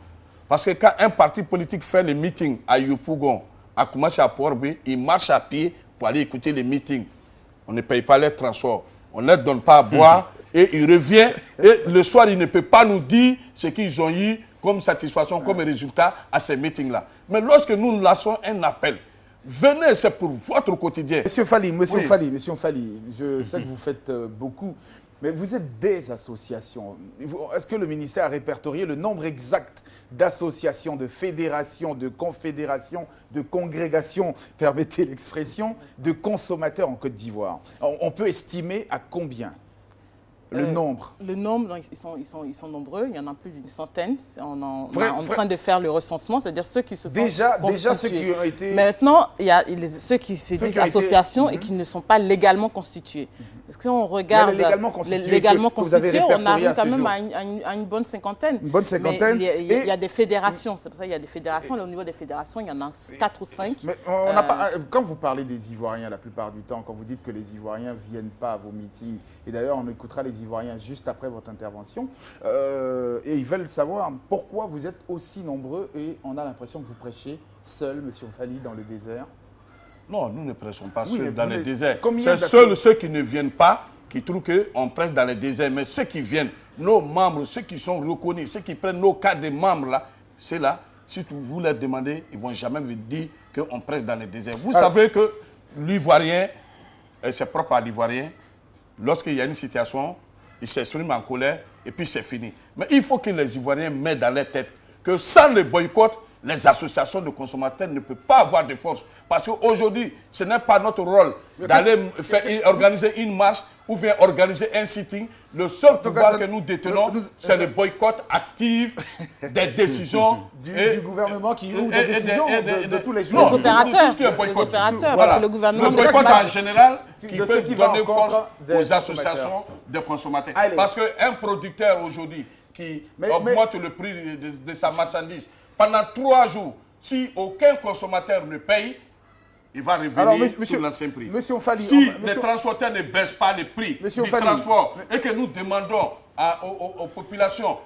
S4: Parce que quand un parti politique fait le meeting à Yopougon, à Koumassi, à Port-Boué, il marche à pied pour aller écouter les meetings. On ne paye pas les transports, on ne leur donne pas à boire, et il revient, et le soir, il ne peut pas nous dire ce qu'ils ont eu comme satisfaction, comme résultat à ces meetings-là. Mais lorsque nous lançons un appel, venez, c'est pour votre quotidien.
S1: Monsieur Fally, je sais que vous faites beaucoup, mais vous êtes des associations. Est-ce que le ministère a répertorié le nombre exact d'associations, de fédérations, de confédérations, de congrégations, permettez l'expression, de consommateurs en Côte d'Ivoire? On peut estimer à combien? Le nombre.
S2: Le nombre, ils sont nombreux, il y en a plus d'une centaine. On est en train de faire le recensement, c'est-à-dire ceux qui se sont
S1: déjà ceux qui ont été...
S2: Maintenant, il y a ceux qui se disent associations et qui ne sont pas légalement constitués. Parce que si on regarde légalement constitués, on arrive quand même à une bonne cinquantaine.
S1: Une bonne cinquantaine.
S2: Mais il y a des fédérations, c'est pour ça qu'il y a des fédérations. Là, au niveau des fédérations, il y en a 4 ou 5.
S1: Mais quand vous parlez des Ivoiriens, la plupart du temps, quand vous dites que les Ivoiriens ne viennent pas à vos meetings, et d'ailleurs on écoutera les Ivoiriens juste après votre intervention, et ils veulent savoir pourquoi vous êtes aussi nombreux et on a l'impression que vous prêchez seul, monsieur Fally, dans le désert.
S4: Non, nous ne prêchons pas seuls dans le désert. C'est seuls ceux qui ne viennent pas qui trouvent qu'on prêche dans le désert. Mais ceux qui viennent, nos membres, ceux qui sont reconnus, ceux qui prennent nos cartes de membres, là, c'est là, si vous leur demandez, ils ne vont jamais vous dire qu'on prêche dans le désert. Vous savez que l'Ivoirien, c'est propre à l'Ivoirien, lorsqu'il y a une situation, il s'exprime en colère et puis c'est fini. Mais il faut que les Ivoiriens mettent dans leur tête que sans le boycott, les associations de consommateurs ne peuvent pas avoir de force. Parce qu'aujourd'hui, ce n'est pas notre rôle d'aller organiser une marche ou bien organiser un sitting. Le seul pouvoir que nous détenons, c'est le boycott actif des décisions
S1: du gouvernement qui ouvre des décisions de tous les jours.
S2: Les opérateurs, parce que le gouvernement...
S4: Le boycott en général qui peut donner force aux associations de consommateurs. Parce qu'un producteur aujourd'hui qui augmente le prix de sa marchandise, pendant 3 jours, si aucun consommateur ne paye, il va revenir sur l'ancien prix.
S1: Monsieur Fally,
S4: si les transporteurs ne baissent pas les prix du transport et que nous demandons aux populations,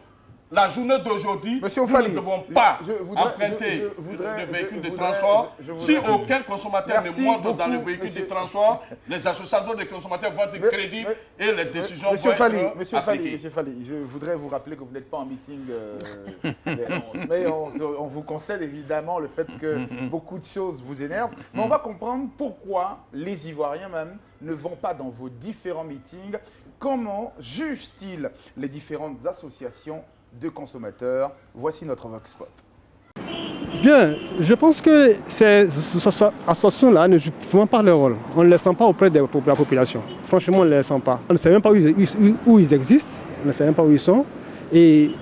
S4: la journée d'aujourd'hui, nous ne devons pas emprunter de véhicules de transport. Si aucun consommateur ne monte dans le véhicule de transport, les associations de consommateurs vont être crédibles et les décisions vont être appliquées.
S1: Monsieur Fally, je voudrais vous rappeler que vous n'êtes pas en meeting, mais on vous concède évidemment le fait que beaucoup de choses vous énervent. Mais on va comprendre pourquoi les Ivoiriens même ne vont pas dans vos différents meetings. Comment jugent-ils les différentes associations de consommateurs? Voici notre Vox Pop.
S13: Bien, je pense que ces associations-là ne jouent vraiment pas leur rôle. On ne les sent pas auprès de la population. Franchement, on ne les sent pas. On ne sait même pas où ils existent, on ne sait même pas où ils sont. Et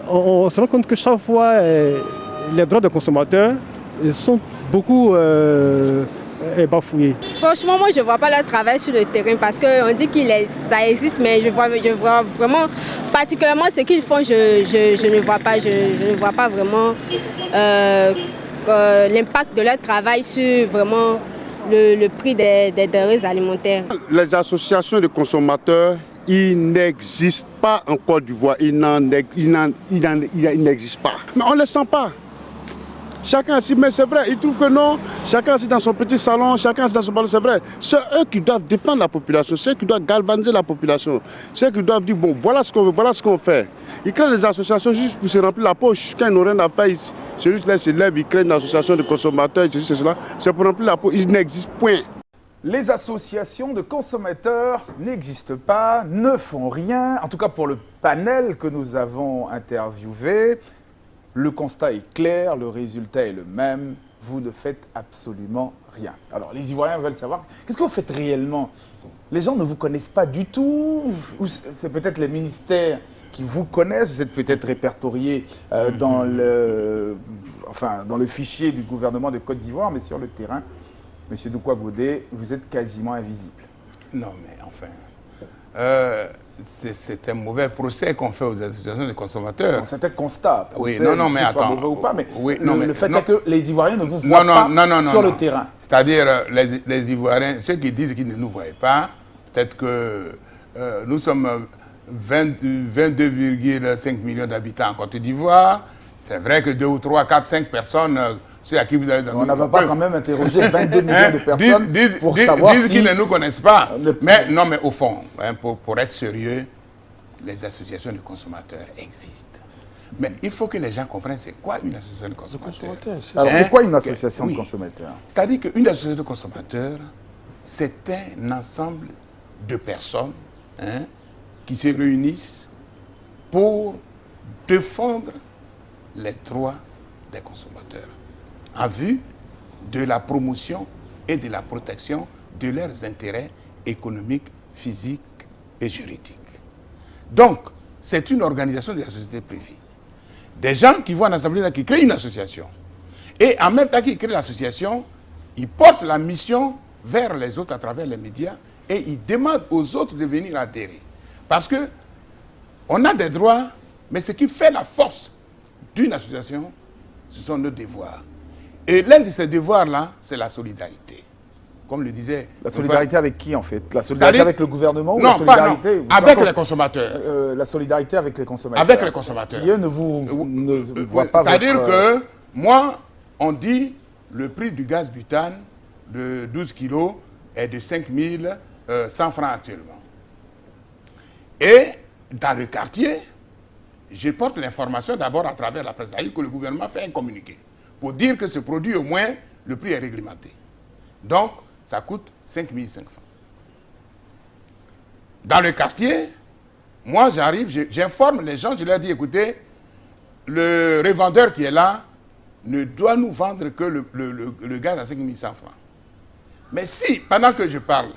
S13: on se rend compte que chaque fois, les droits des consommateurs sont beaucoup bafoués.
S5: Franchement, moi, je ne vois pas leur travail sur le terrain parce qu'on dit que ça existe, mais je vois vraiment, particulièrement ce qu'ils font, je ne vois pas. Je ne vois pas vraiment l'impact de leur travail sur vraiment le prix des denrées alimentaires.
S7: Les associations de consommateurs il n'existe pas en Côte d'Ivoire. Il n'existe pas. Mais on ne le sent pas. Chacun assis, mais c'est vrai, ils trouvent que non, chacun assis dans son petit salon, chacun assis dans son salon, c'est vrai. C'est eux qui doivent défendre la population, c'est eux qui doivent galvaniser la population, c'est eux qui doivent dire, bon, voilà ce qu'on veut, voilà ce qu'on fait. Ils créent des associations juste pour se remplir la poche. Quand ils n'ont rien à faire, celui-là se lève, ils créent une association de consommateurs, ceci, cela, c'est pour remplir la poche, ils n'existent point.
S1: Les associations de consommateurs n'existent pas, ne font rien, en tout cas pour le panel que nous avons interviewé. Le constat est clair, le résultat est le même, vous ne faites absolument rien. Alors les Ivoiriens veulent savoir, qu'est-ce que vous faites réellement? Les gens ne vous connaissent pas du tout, ou c'est peut-être les ministères qui vous connaissent, vous êtes peut-être répertorié dans le fichier du gouvernement de Côte d'Ivoire, mais sur le terrain, M. Doukoua Godé, vous êtes quasiment invisible.
S3: Non, mais enfin, c'est un mauvais procès qu'on fait aux associations de consommateurs.
S1: C'est un constat.
S3: Oui, non, mais attends.
S1: Mauvais ou pas, mais
S3: oui,
S1: le fait est que les Ivoiriens ne vous voient pas sur le terrain.
S3: C'est-à-dire, les Ivoiriens, ceux qui disent qu'ils ne nous voient pas, peut-être que nous sommes 22,5 millions d'habitants en Côte d'Ivoire. C'est vrai que 2 ou 3, 4, 5 personnes, ceux à qui vous avez...
S1: On n'avait pas quand même interrogé 22 millions de personnes pour savoir
S3: disent qu'ils ne nous connaissent pas. Mais non, mais au fond, pour être sérieux, les associations de consommateurs existent. Mais il faut que les gens comprennent c'est quoi une association de consommateurs.
S1: Alors c'est quoi une association de consommateurs?
S3: C'est-à-dire qu'une association de consommateurs, c'est un ensemble de personnes qui se réunissent pour défendre les droits des consommateurs en vue de la promotion et de la protection de leurs intérêts économiques, physiques et juridiques. Donc, c'est une organisation de la société privée. Des gens qui vont en assemblée, qui créent une association. Et en même temps qu'ils créent l'association, ils portent la mission vers les autres à travers les médias et ils demandent aux autres de venir adhérer. Parce que on a des droits, mais ce qui fait la force d'une association, ce sont nos devoirs. Et l'un de ces devoirs-là, c'est la solidarité. Comme le disait...
S1: La solidarité avec qui, en fait? La solidarité avec le gouvernement ou la solidarité...
S3: avec les consommateurs.
S1: La solidarité avec les consommateurs.
S3: Avec les consommateurs.
S1: Qui, eux, ne vous voient pas votre...
S3: C'est-à-dire que, moi, on dit le prix du gaz butane de 12 kilos est de 5 100 francs actuellement. Et dans le quartier, je porte l'information d'abord à travers la presse, c'est-à-dire que le gouvernement fait un communiqué pour dire que ce produit, au moins, le prix est réglementé. Donc, ça coûte 5 500 francs. Dans le quartier, moi, j'arrive, j'informe les gens, je leur dis, écoutez, le revendeur qui est là ne doit nous vendre que le gaz à 5 100 francs. Mais si, pendant que je parle,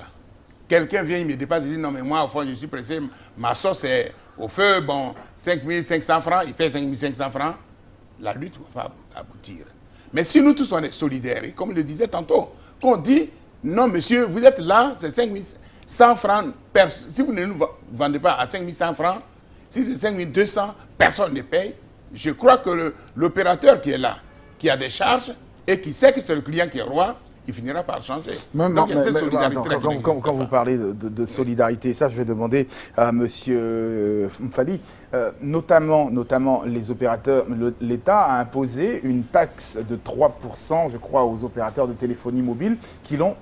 S3: quelqu'un vient, il me dépasse, il dit, non, mais moi, au fond, je suis pressé, ma sauce est au feu, bon, 5 500 francs, il paye 5 500 francs, la lutte ne va pas aboutir. Mais si nous tous, on est solidaires, et comme je le disais tantôt, qu'on dit, non, monsieur, vous êtes là, c'est 5 100 francs, si vous ne nous vendez pas à 5 100 francs, si c'est 5 200, personne ne paye. Je crois que l'opérateur qui est là, qui a des charges, et qui sait que c'est le client qui est roi, il finira par changer. Donc, il y a cette solidarité
S1: quand vous parlez de solidarité, ça je vais demander à M. Mfali, notamment les opérateurs, l'État a imposé une taxe de 3%, je crois, aux opérateurs de téléphonie mobile qui l'ont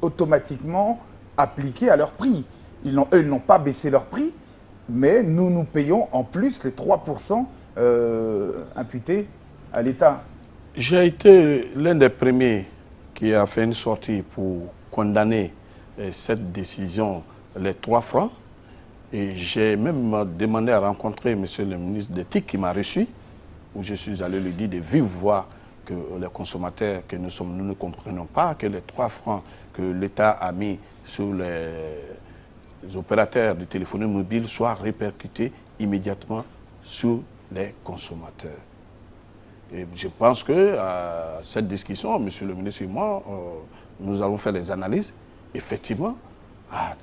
S1: automatiquement appliqué à leur prix. Eux, ils n'ont pas baissé leur prix, mais nous payons en plus les 3% imputés à l'État.
S4: J'ai été l'un des premiers qui a fait une sortie pour condamner cette décision, les 3 francs. Et j'ai même demandé à rencontrer M. le ministre d'éthique qui m'a reçu, où je suis allé lui dire de vive voix que les consommateurs que nous sommes, nous ne comprenons pas que les 3 francs que l'État a mis sur les opérateurs de téléphonie mobile soient répercutés immédiatement sur les consommateurs. Et je pense que cette discussion, M. le ministre et moi, nous allons faire des analyses. Effectivement, a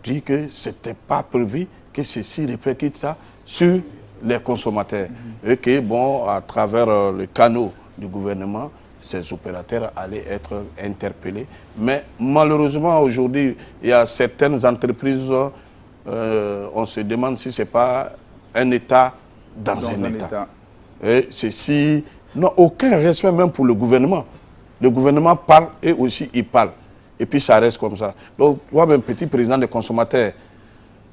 S4: dit que ce n'était pas prévu que ceci répercute ça sur les consommateurs. Et que, bon, à travers le canot du gouvernement, ces opérateurs allaient être interpellés. Mais malheureusement, aujourd'hui, il y a certaines entreprises on se demande si ce n'est pas un État dans un État. Et ceci n'a aucun respect même pour le gouvernement. Le gouvernement parle et aussi il parle. Et puis ça reste comme ça. Donc toi-même, petit président des consommateurs,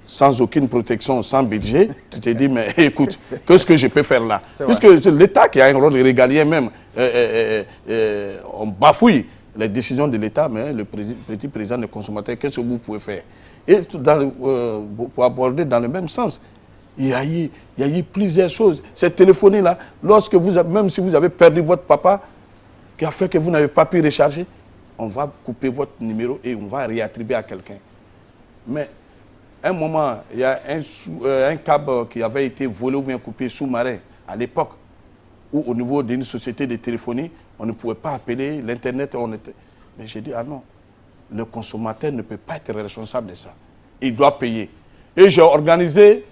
S4: sans aucune protection, sans budget, tu te dis, mais écoute, qu'est-ce que je peux faire là? Puisque l'État qui a un rôle régalien même, on bafouille les décisions de l'État, mais le petit président des consommateurs, qu'est-ce que vous pouvez faire? Et pour aborder dans le même sens, il y a eu plusieurs choses. Cette téléphonie-là, lorsque même si vous avez perdu votre papa, qui a fait que vous n'avez pas pu recharger, on va couper votre numéro et on va réattribuer à quelqu'un. Mais à un moment, il y a un câble qui avait été volé ou bien coupé sous-marin à l'époque, où au niveau d'une société de téléphonie, on ne pouvait pas appeler l'Internet. Mais j'ai dit, ah non, le consommateur ne peut pas être responsable de ça. Il doit payer. Et j'ai organisé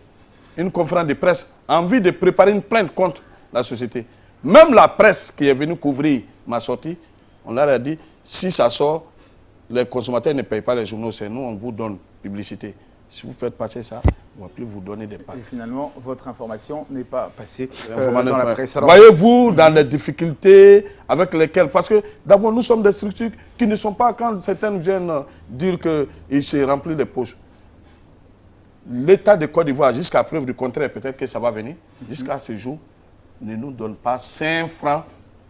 S4: une conférence de presse en vue de préparer une plainte contre la société. Même la presse qui est venue couvrir ma sortie, on leur a dit, si ça sort, les consommateurs ne payent pas les journaux, c'est nous, on vous donne publicité. Si vous faites passer ça, on ne va plus vous donner des parts.
S1: Et finalement, votre information n'est pas passée dans la presse.
S4: Voyez-vous dans les difficultés avec lesquelles... Parce que d'abord, nous sommes des structures qui ne sont pas, quand certaines viennent dire qu'ils se remplissent les poches. L'État de Côte d'Ivoire, jusqu'à preuve du contraire, peut-être que ça va venir, jusqu'à ce jour, ne nous donne pas 5 francs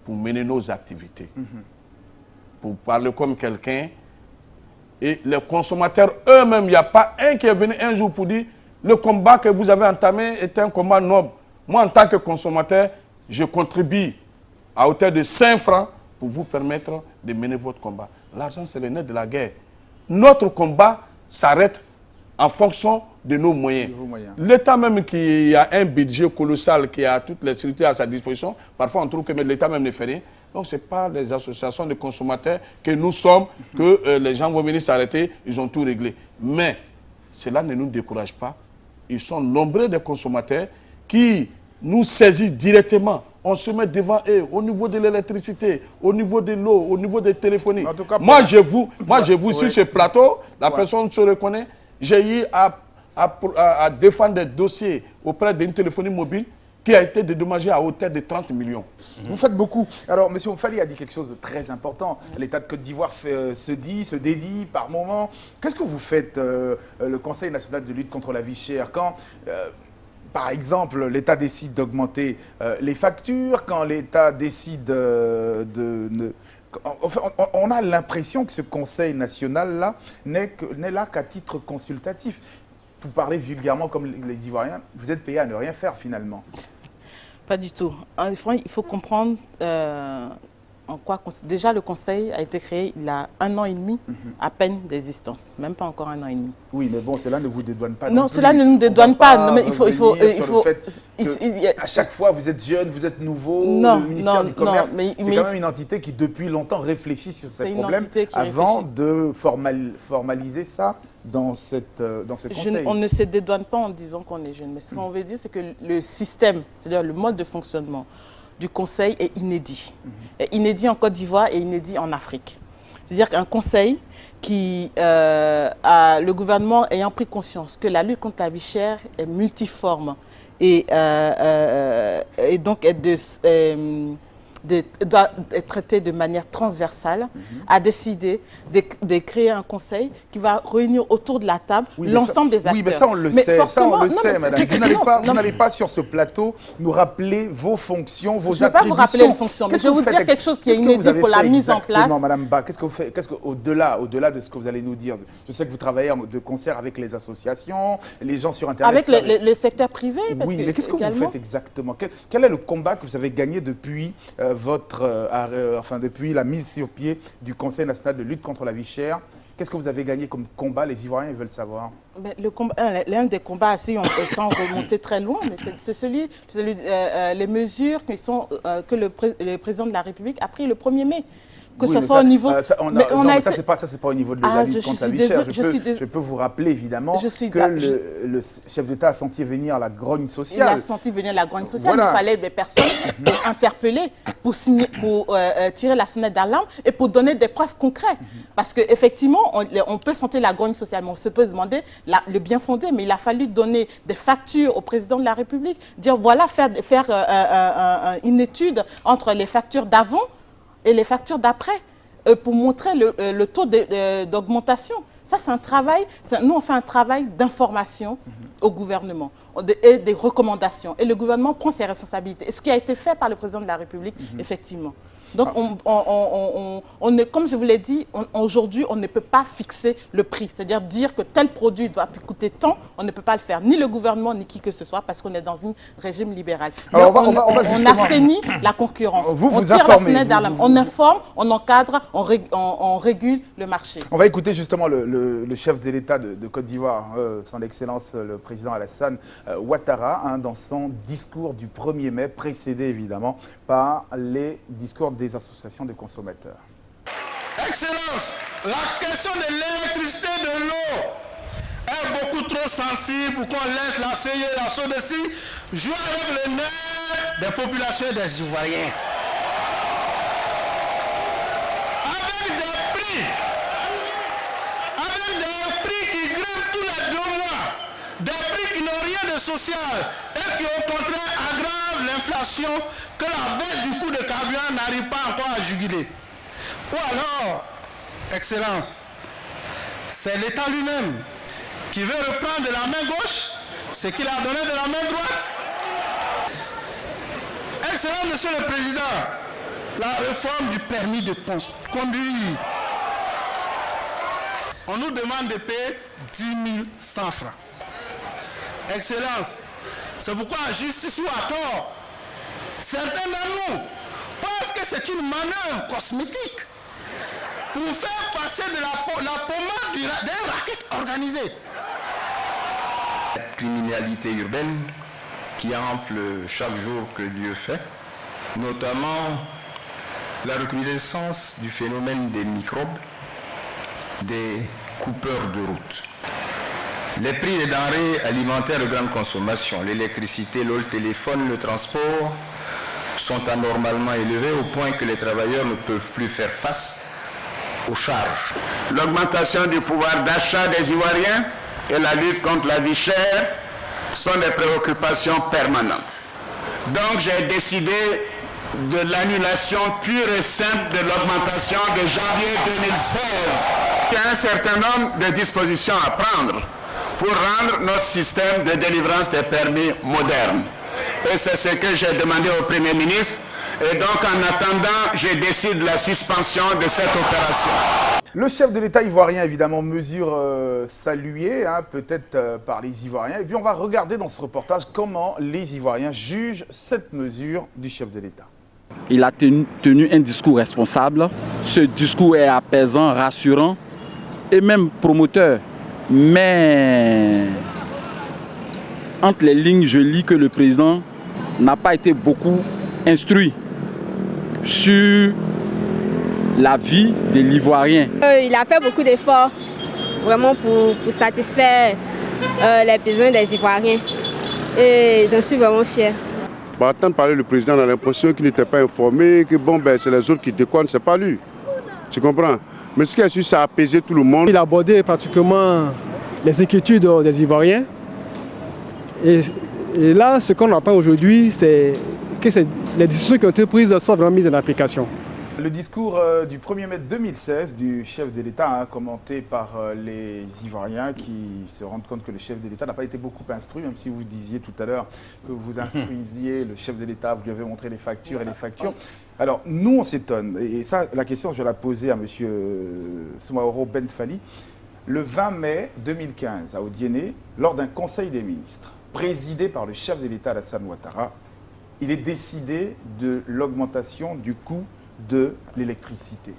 S4: pour mener nos activités. Pour parler comme quelqu'un. Et les consommateurs eux-mêmes, il n'y a pas un qui est venu un jour pour dire le combat que vous avez entamé est un combat noble. Moi, en tant que consommateur, je contribue à hauteur de 5 francs pour vous permettre de mener votre combat. L'argent, c'est le nerf de la guerre. Notre combat s'arrête en fonction de nos moyens. L'État même qui a un budget colossal, qui a toutes les structures à sa disposition, parfois on trouve que l'État même ne fait rien. Donc ce n'est pas les associations de consommateurs que nous sommes, que les gens vont venir s'arrêter, ils ont tout réglé. Mais cela ne nous décourage pas. Ils sont nombreux des consommateurs qui nous saisissent directement. On se met devant eux, au niveau de l'électricité, au niveau de l'eau, au niveau des téléphonies. Moi, je vous sur ce plateau, la personne se reconnaît. J'ai eu à défendre des dossiers auprès d'une téléphonie mobile qui a été dédommagée à hauteur de 30 millions.
S1: Vous faites beaucoup. Alors, M. Fally a dit quelque chose de très important. L'État de Côte d'Ivoire se dédie par moment. Qu'est-ce que vous faites, le Conseil national de lutte contre la vie chère, quand, par exemple, l'État décide d'augmenter les factures, quand l'État décide on a l'impression que ce Conseil national-là n'est là qu'à titre consultatif. Vous parlez vulgairement comme les Ivoiriens, vous êtes payés à ne rien faire finalement.
S2: Pas du tout. Il faut comprendre en quoi... Déjà, le Conseil a été créé il y a 1 an et demi à peine d'existence. Même pas encore 1 an et demi.
S1: Oui, mais bon, cela ne vous dédouane pas.
S2: Non, cela ne nous dédouane pas. Non, mais il faut
S1: à chaque fois, vous êtes jeune, vous êtes nouveau.
S2: Non,
S1: le ministère du Commerce,
S2: mais
S1: c'est quand même une entité qui, depuis longtemps, réfléchit sur ces problèmes avant de formaliser ça dans ce Conseil.
S2: On ne se dédouane pas en disant qu'on est jeune. Mais ce qu'on veut dire, c'est que le système, c'est-à-dire le mode de fonctionnement du Conseil est inédit. Est inédit en Côte d'Ivoire et inédit en Afrique. C'est-à-dire qu'un Conseil qui le gouvernement ayant pris conscience que la lutte contre la vie chère est multiforme et donc doit être traité de manière transversale, a décidé de créer un conseil qui va réunir autour de la table l'ensemble des acteurs.
S1: Oui, mais ça on le sait, madame. Vous n'allez pas sur ce plateau nous rappeler vos fonctions, vos attributions.
S2: Je ne vais pas vous rappeler les fonctions, mais je vais vous dire quelque chose qui est inédit pour la mise en place.
S1: Madame Ba, qu'est-ce que vous faites au-delà de ce que vous allez nous dire? Je sais que vous travaillez de concert avec les associations, les gens sur Internet.
S2: Avec les secteurs privés.
S1: Oui, mais qu'est-ce que vous faites exactement? Quel est le combat que vous avez gagné depuis depuis la mise sur pied du Conseil national de lutte contre la vie chère? Qu'est-ce que vous avez gagné comme combat? Les Ivoiriens veulent savoir.
S2: L'un des combats, si on peut sans remonter très loin, c'est les mesures que le président de la République a pris le 1er mai. que
S1: oui,
S2: ce soit au niveau...
S1: ça, c'est pas au niveau de la lutte contre la vie chère. Je peux vous rappeler évidemment que le chef d'État a senti venir la grogne sociale.
S2: Il a senti venir la grogne sociale. Voilà. Il fallait des personnes interpellées pour tirer la sonnette d'alarme et pour donner des preuves concrètes. Parce qu'effectivement, on peut sentir la grogne sociale, mais on se peut se demander le bien fondé. Mais il a fallu donner des factures au président de la République, dire voilà, faire une étude entre les factures d'avant et les factures d'après pour montrer le taux d'augmentation. Ça, c'est un travail, nous on fait un travail d'information au gouvernement et des recommandations. Et le gouvernement prend ses responsabilités. Et ce qui a été fait par le président de la République, effectivement. Donc, comme je vous l'ai dit, aujourd'hui, on ne peut pas fixer le prix. C'est-à-dire dire que tel produit doit coûter tant, on ne peut pas le faire. Ni le gouvernement, ni qui que ce soit, parce qu'on est dans un régime libéral.
S1: Alors,
S2: on assainit la concurrence.
S1: Vous
S2: tire la sonnette d'alarme. On informe, on encadre, on régule le marché.
S1: On va écouter justement le chef de l'État de Côte d'Ivoire, son Excellence le président Alassane Ouattara, dans son discours du 1er mai, précédé évidemment par les discours des associations de consommateurs.
S14: Excellence, la question de l'électricité de l'eau est beaucoup trop sensible pour qu'on laisse la CIE et la SODECI jouer avec le nerf des populations et des Ivoiriens. Avec des prix qui grimpent tous les 2 mois, des prix qui n'ont rien de social et qui au contraire aggravent l'inflation que la baisse du coût de carburant n'arrive pas encore à juguler. Ou alors, Excellence, c'est l'État lui-même qui veut reprendre de la main gauche ce qu'il a donné de la main droite. Excellence, Monsieur le Président, la réforme du permis de conduire. On nous demande de payer 10 100 francs. Excellence, c'est pourquoi à justice ou à tort, certains d'entre nous pensent que c'est une manœuvre cosmétique pour faire passer de la pommade d'un racket organisé.
S15: La criminalité urbaine qui enfle chaque jour que Dieu fait, notamment la recrudescence du phénomène des microbes, des coupeurs de route. Les prix des denrées alimentaires de grande consommation, l'électricité, l'eau, le téléphone, le transport, sont anormalement élevés au point que les travailleurs ne peuvent plus faire face aux charges.
S16: L'augmentation du pouvoir d'achat des Ivoiriens et la lutte contre la vie chère sont des préoccupations permanentes. Donc j'ai décidé de l'annulation pure et simple de l'augmentation de janvier 2016. Il y a un certain nombre de dispositions à prendre pour rendre notre système de délivrance des permis moderne. Et c'est ce que j'ai demandé au Premier ministre. Et donc, en attendant, je décide la suspension de cette opération.
S1: Le chef de l'État ivoirien, évidemment, mesure saluée, peut-être par les Ivoiriens. Et puis, on va regarder dans ce reportage comment les Ivoiriens jugent cette mesure du chef de l'État.
S17: Il a tenu un discours responsable. Ce discours est apaisant, rassurant et même promoteur. Mais entre les lignes, je lis que le président n'a pas été beaucoup instruit sur la vie de l'Ivoirien.
S18: Il a fait beaucoup d'efforts vraiment pour satisfaire les besoins des Ivoiriens. Et j'en suis vraiment fière.
S7: Attendre parler le président, on a l'impression qu'il n'était pas informé, que c'est les autres qui déconnent, c'est pas lui. Tu comprends? Mais ce qui a su, ça a apaisé tout le monde.
S13: Il a abordé pratiquement les inquiétudes des Ivoiriens. Et là, ce qu'on attend aujourd'hui, c'est que les décisions qui ont été prises soient vraiment mises en application.
S1: Le discours du 1er mai 2016 du chef de l'État, commenté par les Ivoiriens qui se rendent compte que le chef de l'État n'a pas été beaucoup instruit, même si vous disiez tout à l'heure que vous instruisiez le chef de l'État, vous lui avez montré les factures et les factures. Alors, nous, on s'étonne. Et ça, la question, je vais la poser à M. Soumaoro Ben Fally. Le 20 mai 2015, à Odiéné, lors d'un conseil des ministres, présidé par le chef de l'État, Alassane Ouattara, il est décidé de l'augmentation du coût de l'électricité.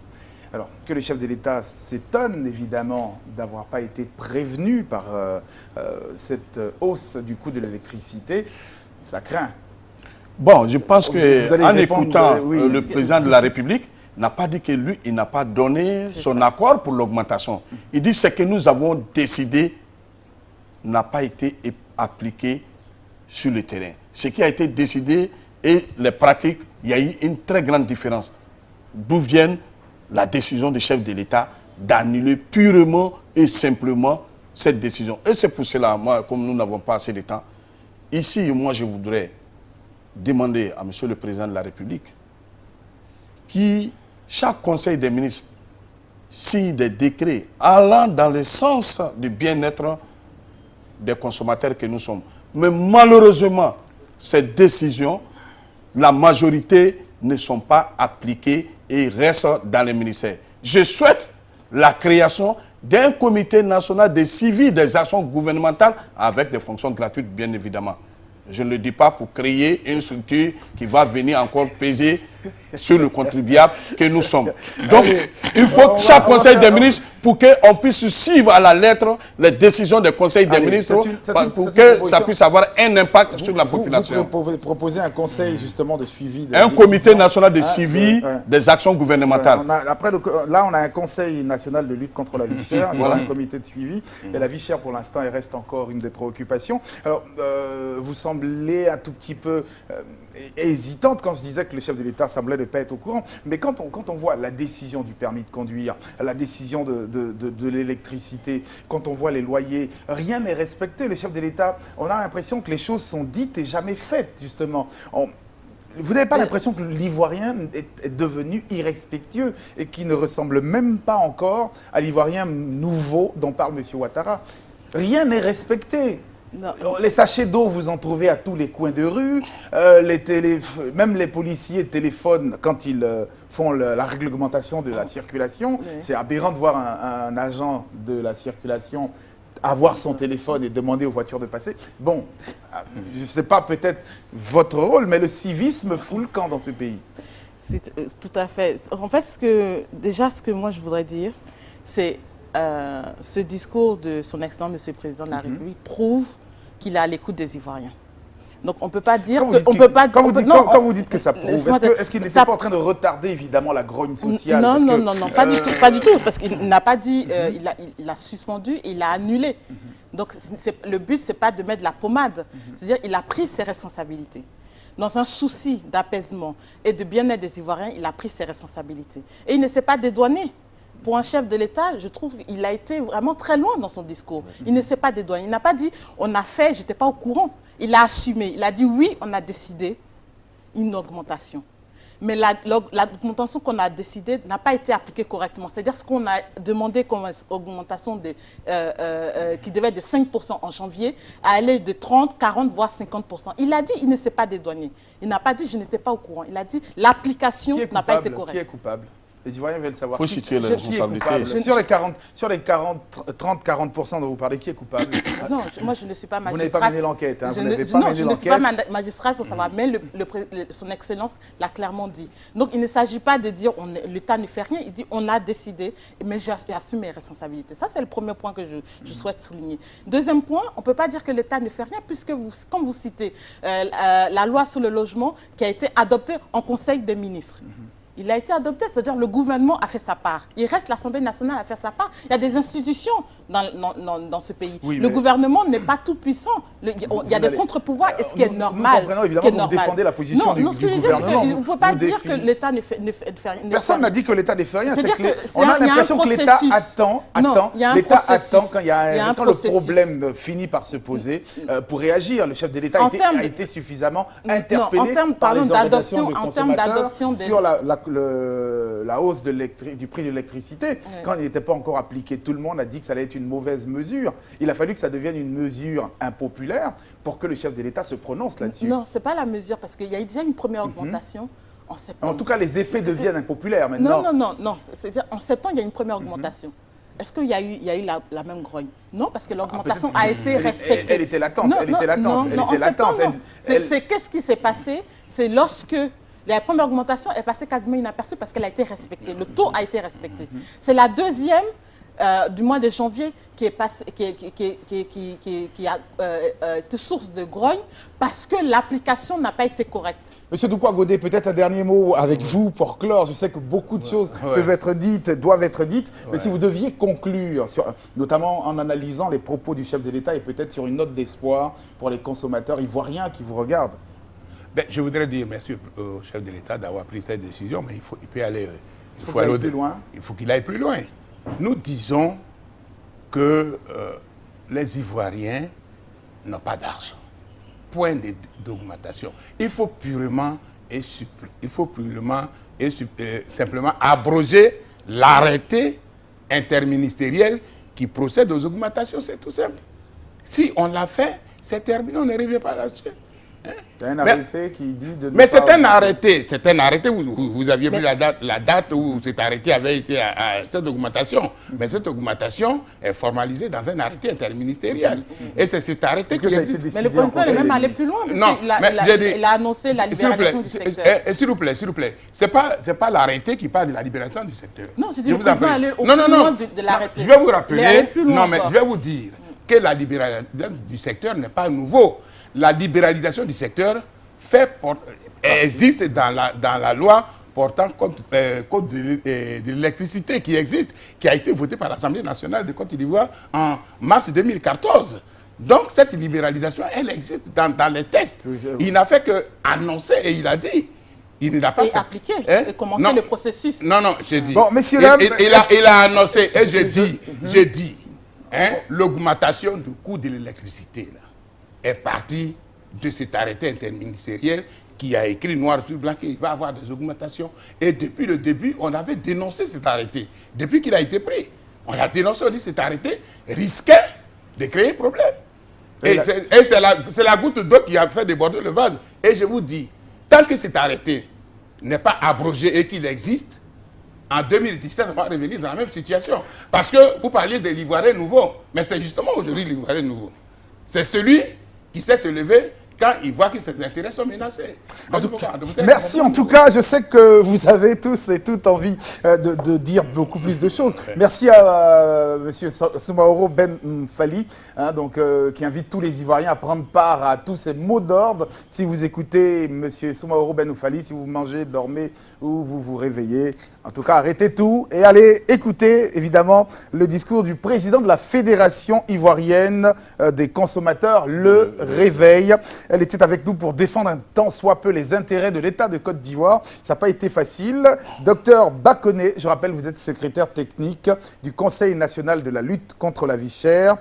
S1: Alors, que le chef de l'État s'étonne évidemment d'avoir pas été prévenu par cette hausse du coût de l'électricité, ça craint.
S4: Bon, je pense qu'en écoutant le président de la République, n'a pas dit que lui, il n'a pas donné son accord pour l'augmentation. Il dit ce que nous avons décidé n'a pas été appliqué sur le terrain. Ce qui a été décidé et les pratiques, il y a eu une très grande différence. D'où vient la décision du chef de l'État d'annuler purement et simplement cette décision. Et c'est pour cela, moi, comme nous n'avons pas assez de temps, ici, moi, je voudrais demander à Monsieur le Président de la République qui, chaque conseil des ministres, signe des décrets allant dans le sens du bien-être des consommateurs que nous sommes. Mais malheureusement, ces décisions, la majorité ne sont pas appliquées et restent dans les ministères. Je souhaite la création d'un comité national de suivi des actions gouvernementales avec des fonctions gratuites, bien évidemment. Je ne le dis pas pour créer une structure qui va venir encore peser sur le contribuable que nous sommes. Donc, il faut que chaque conseil des ministres, pour qu'on puisse suivre à la lettre les décisions des conseils des ministres, pour que ça puisse avoir un impact sur la population.
S1: Vous proposez un conseil justement de suivi.
S4: Un comité national de suivi des actions gouvernementales.
S1: Là, on a un conseil national de lutte contre la vie chère, voilà. Un comité de suivi. Et la vie chère, pour l'instant, elle reste encore une des préoccupations. Alors, vous semblez un tout petit peu hésitante quand je disais que le chef de l'État semblait ne pas être au courant. Mais quand on voit la décision du permis de conduire, la décision de l'électricité, quand on voit les loyers, rien n'est respecté. Le chef de l'État, on a l'impression que les choses sont dites et jamais faites, justement. Vous n'avez pas l'impression que l'Ivoirien est devenu irrespectueux et qu'il ne ressemble même pas encore à l'Ivoirien nouveau dont parle M. Ouattara? Rien n'est respecté. Non. Les sachets d'eau, vous en trouvez à tous les coins de rue. Même les policiers téléphonent quand ils font la réglementation de la circulation. Oui. C'est aberrant de voir un agent de la circulation avoir son téléphone et demander aux voitures de passer. Bon, je ne sais pas peut-être votre rôle, mais le civisme fout le camp dans ce pays.
S2: Tout à fait. En fait, ce que moi je voudrais dire, c'est ce discours de son Excellence, Monsieur le Président de la République, prouve qu'il est à l'écoute des Ivoiriens. Donc on ne peut pas dire que...
S1: Quand vous dites que ça prouve, est-ce qu'il n'était pas en train de retarder évidemment la grogne sociale?
S2: Non, pas du tout. Parce qu'il n'a pas dit, il a suspendu, il a annulé. Donc le but, ce n'est pas de mettre la pommade. C'est-à-dire qu'il a pris ses responsabilités. Dans un souci d'apaisement et de bien-être des Ivoiriens, il a pris ses responsabilités. Et il ne s'est pas dédouané. Pour un chef de l'État, je trouve qu'il a été vraiment très loin dans son discours. Il ne s'est pas dédouané. Il n'a pas dit « on a fait, je n'étais pas au courant ». Il a assumé. Il a dit « oui, on a décidé une augmentation ». Mais l'augmentation qu'on a décidée n'a pas été appliquée correctement. C'est-à-dire ce qu'on a demandé comme augmentation qui devait être de 5% en janvier, à aller de 30, 40, voire 50%. Il a dit il ne s'est pas dédouané. Il n'a pas dit je n'étais pas au courant. Il a dit l'application n'a pas été correcte.
S1: Qui est coupable? Les Ivoiriens veulent savoir.
S4: Il faut situer les responsabilités.
S1: Sur les 30-40% dont vous parlez, qui est coupable?
S2: Non, moi je ne suis pas magistrate.
S1: Vous n'avez pas mené l'enquête, hein?
S2: Je ne suis pas magistrate pour savoir, mais son Excellence l'a clairement dit. Donc il ne s'agit pas de dire l'État ne fait rien, il dit on a décidé, mais j'assume mes responsabilités. Ça c'est le premier point que je souhaite souligner. Deuxième point, on ne peut pas dire que l'État ne fait rien, puisque quand vous citez la loi sur le logement qui a été adoptée en Conseil des ministres. Il a été adopté, c'est-à-dire le gouvernement a fait sa part. Il reste l'Assemblée nationale à faire sa part. Il y a des institutions dans ce pays. Oui, le gouvernement n'est pas tout puissant. Il y a des contre-pouvoirs, et ce qui est normal.
S1: Nous comprenons évidemment que vous défendez la position du gouvernement.
S2: Il ne faut pas dire que l'État ne fait rien.
S1: Personne n'a dit que l'État ne fait rien. On a l'impression que l'État attend. L'État attend quand le problème finit par se poser pour réagir. Le chef de l'État a été suffisamment interpellé par les organisations de consommateurs sur la hausse du prix de l'électricité. Quand il n'était pas encore appliqué, tout le monde a dit que ça allait être une mauvaise mesure. Il a fallu que ça devienne une mesure impopulaire pour que le chef de l'État se prononce là-dessus.
S2: Non, ce n'est pas la mesure, parce qu'il y a déjà une première augmentation en septembre.
S1: En tout cas, les effets deviennent impopulaires maintenant.
S2: Non. C'est-à-dire, en septembre, il y a une première augmentation. Est-ce qu'il y a eu la même grogne? Non, parce que l'augmentation a été respectée.
S1: Elle était latente.
S2: Qu'est-ce qui s'est passé? C'est lorsque la première augmentation est passée quasiment inaperçue parce qu'elle a été respectée. Le taux a été respecté. C'est la deuxième du mois de janvier qui est été source de grogne parce que l'application n'a pas été correcte.
S1: Monsieur Doukoua Godé, peut-être un dernier mot avec vous pour clore. Je sais que beaucoup de choses peuvent être dites, doivent être dites, mais si vous deviez conclure, notamment en analysant les propos du chef de l'État et peut-être sur une note d'espoir pour les consommateurs ivoiriens qui vous regardent.
S3: Ben, je voudrais dire merci au chef de l'État d'avoir pris cette décision, mais il peut aller,
S1: il faut aller plus loin.
S3: Il faut qu'il aille plus loin. Nous disons que les Ivoiriens n'ont pas d'argent. Point d'augmentation. Il faut purement et simplement abroger l'arrêté interministériel qui procède aux augmentations. C'est tout simple. Si on l'a fait, c'est terminé, on ne revient pas là-dessus.
S1: C'est un arrêté qui dit de...
S3: Mais c'est un arrêté, vous aviez vu la date où cet arrêté avait été à cette augmentation. Mais cette augmentation est formalisée dans un arrêté interministériel. Et c'est cet arrêté qui existe.
S2: Mais le président est même allé plus loin, il a annoncé la libération du secteur.
S3: S'il vous plaît. C'est pas l'arrêté qui parle de la libération du secteur.
S2: Non, je dis le président est allé au plus loin de l'arrêté.
S3: Je vais vous rappeler, je vais vous dire que la libéralisation du secteur n'est pas nouveau. La libéralisation du secteur existe dans la loi portant code de l'électricité qui existe, qui a été votée par l'Assemblée nationale de Côte d'Ivoire en mars 2014. Donc cette libéralisation, elle existe dans les textes. Il n'a fait qu'annoncer et il a dit. Il n'a pas
S2: appliqué et commencer le processus.
S3: Non, j'ai dit.
S1: Bon, messieurs, dames,
S3: il a annoncé et j'ai dit, l'augmentation du coût de l'électricité est partie de cet arrêté interministériel qui a écrit noir sur blanc qu'il va y avoir des augmentations. Et depuis le début, on avait dénoncé cet arrêté. Depuis qu'il a été pris, on l'a dénoncé, on dit que cet arrêté risquait de créer problème. Et c'est la goutte d'eau qui a fait déborder le vase. Et je vous dis, tant que cet arrêté n'est pas abrogé et qu'il existe, en 2017, on va revenir dans la même situation. Parce que vous parliez de l'Ivoirien nouveau, mais c'est justement aujourd'hui l'Ivoirien nouveau. C'est celui qui sait se lever quand il voit que ses intérêts sont menacés.
S1: Merci en tout cas, je sais que vous avez tous et toutes envie de dire beaucoup plus de choses. Merci à M. Soumaoro Ben Mfali, qui invite tous les Ivoiriens à prendre part à tous ces mots d'ordre. Si vous écoutez M. Soumaoro Ben Mfali, si vous mangez, dormez ou vous vous réveillez, en tout cas, arrêtez tout et allez écouter, évidemment, le discours du président de la Fédération ivoirienne des consommateurs, Le Réveil. Elle était avec nous pour défendre un tant soit peu les intérêts de l'État de Côte d'Ivoire. Ça n'a pas été facile. Docteur Bakonné, je rappelle, vous êtes secrétaire technique du Conseil national de la lutte contre la vie chère.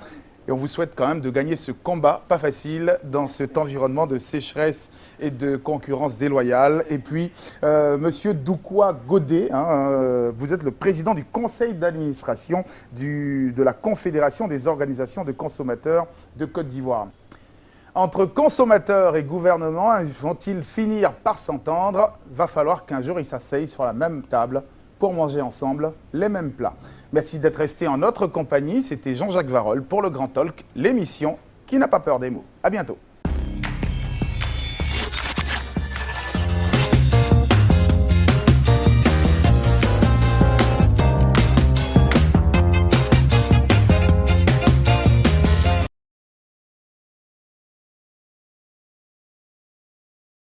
S1: Et on vous souhaite quand même de gagner ce combat, pas facile, dans cet environnement de sécheresse et de concurrence déloyale. Et puis, Monsieur Doukoua Godé, vous êtes le président du conseil d'administration de la Confédération des organisations de consommateurs de Côte d'Ivoire. Entre consommateurs et gouvernement, vont-ils finir par s'entendre? Va falloir qu'un jour ils s'asseyent sur la même table pour manger ensemble les mêmes plats. Merci d'être resté en notre compagnie. C'était Jean-Jacques Varol pour le Grand Talk, l'émission qui n'a pas peur des mots. À bientôt.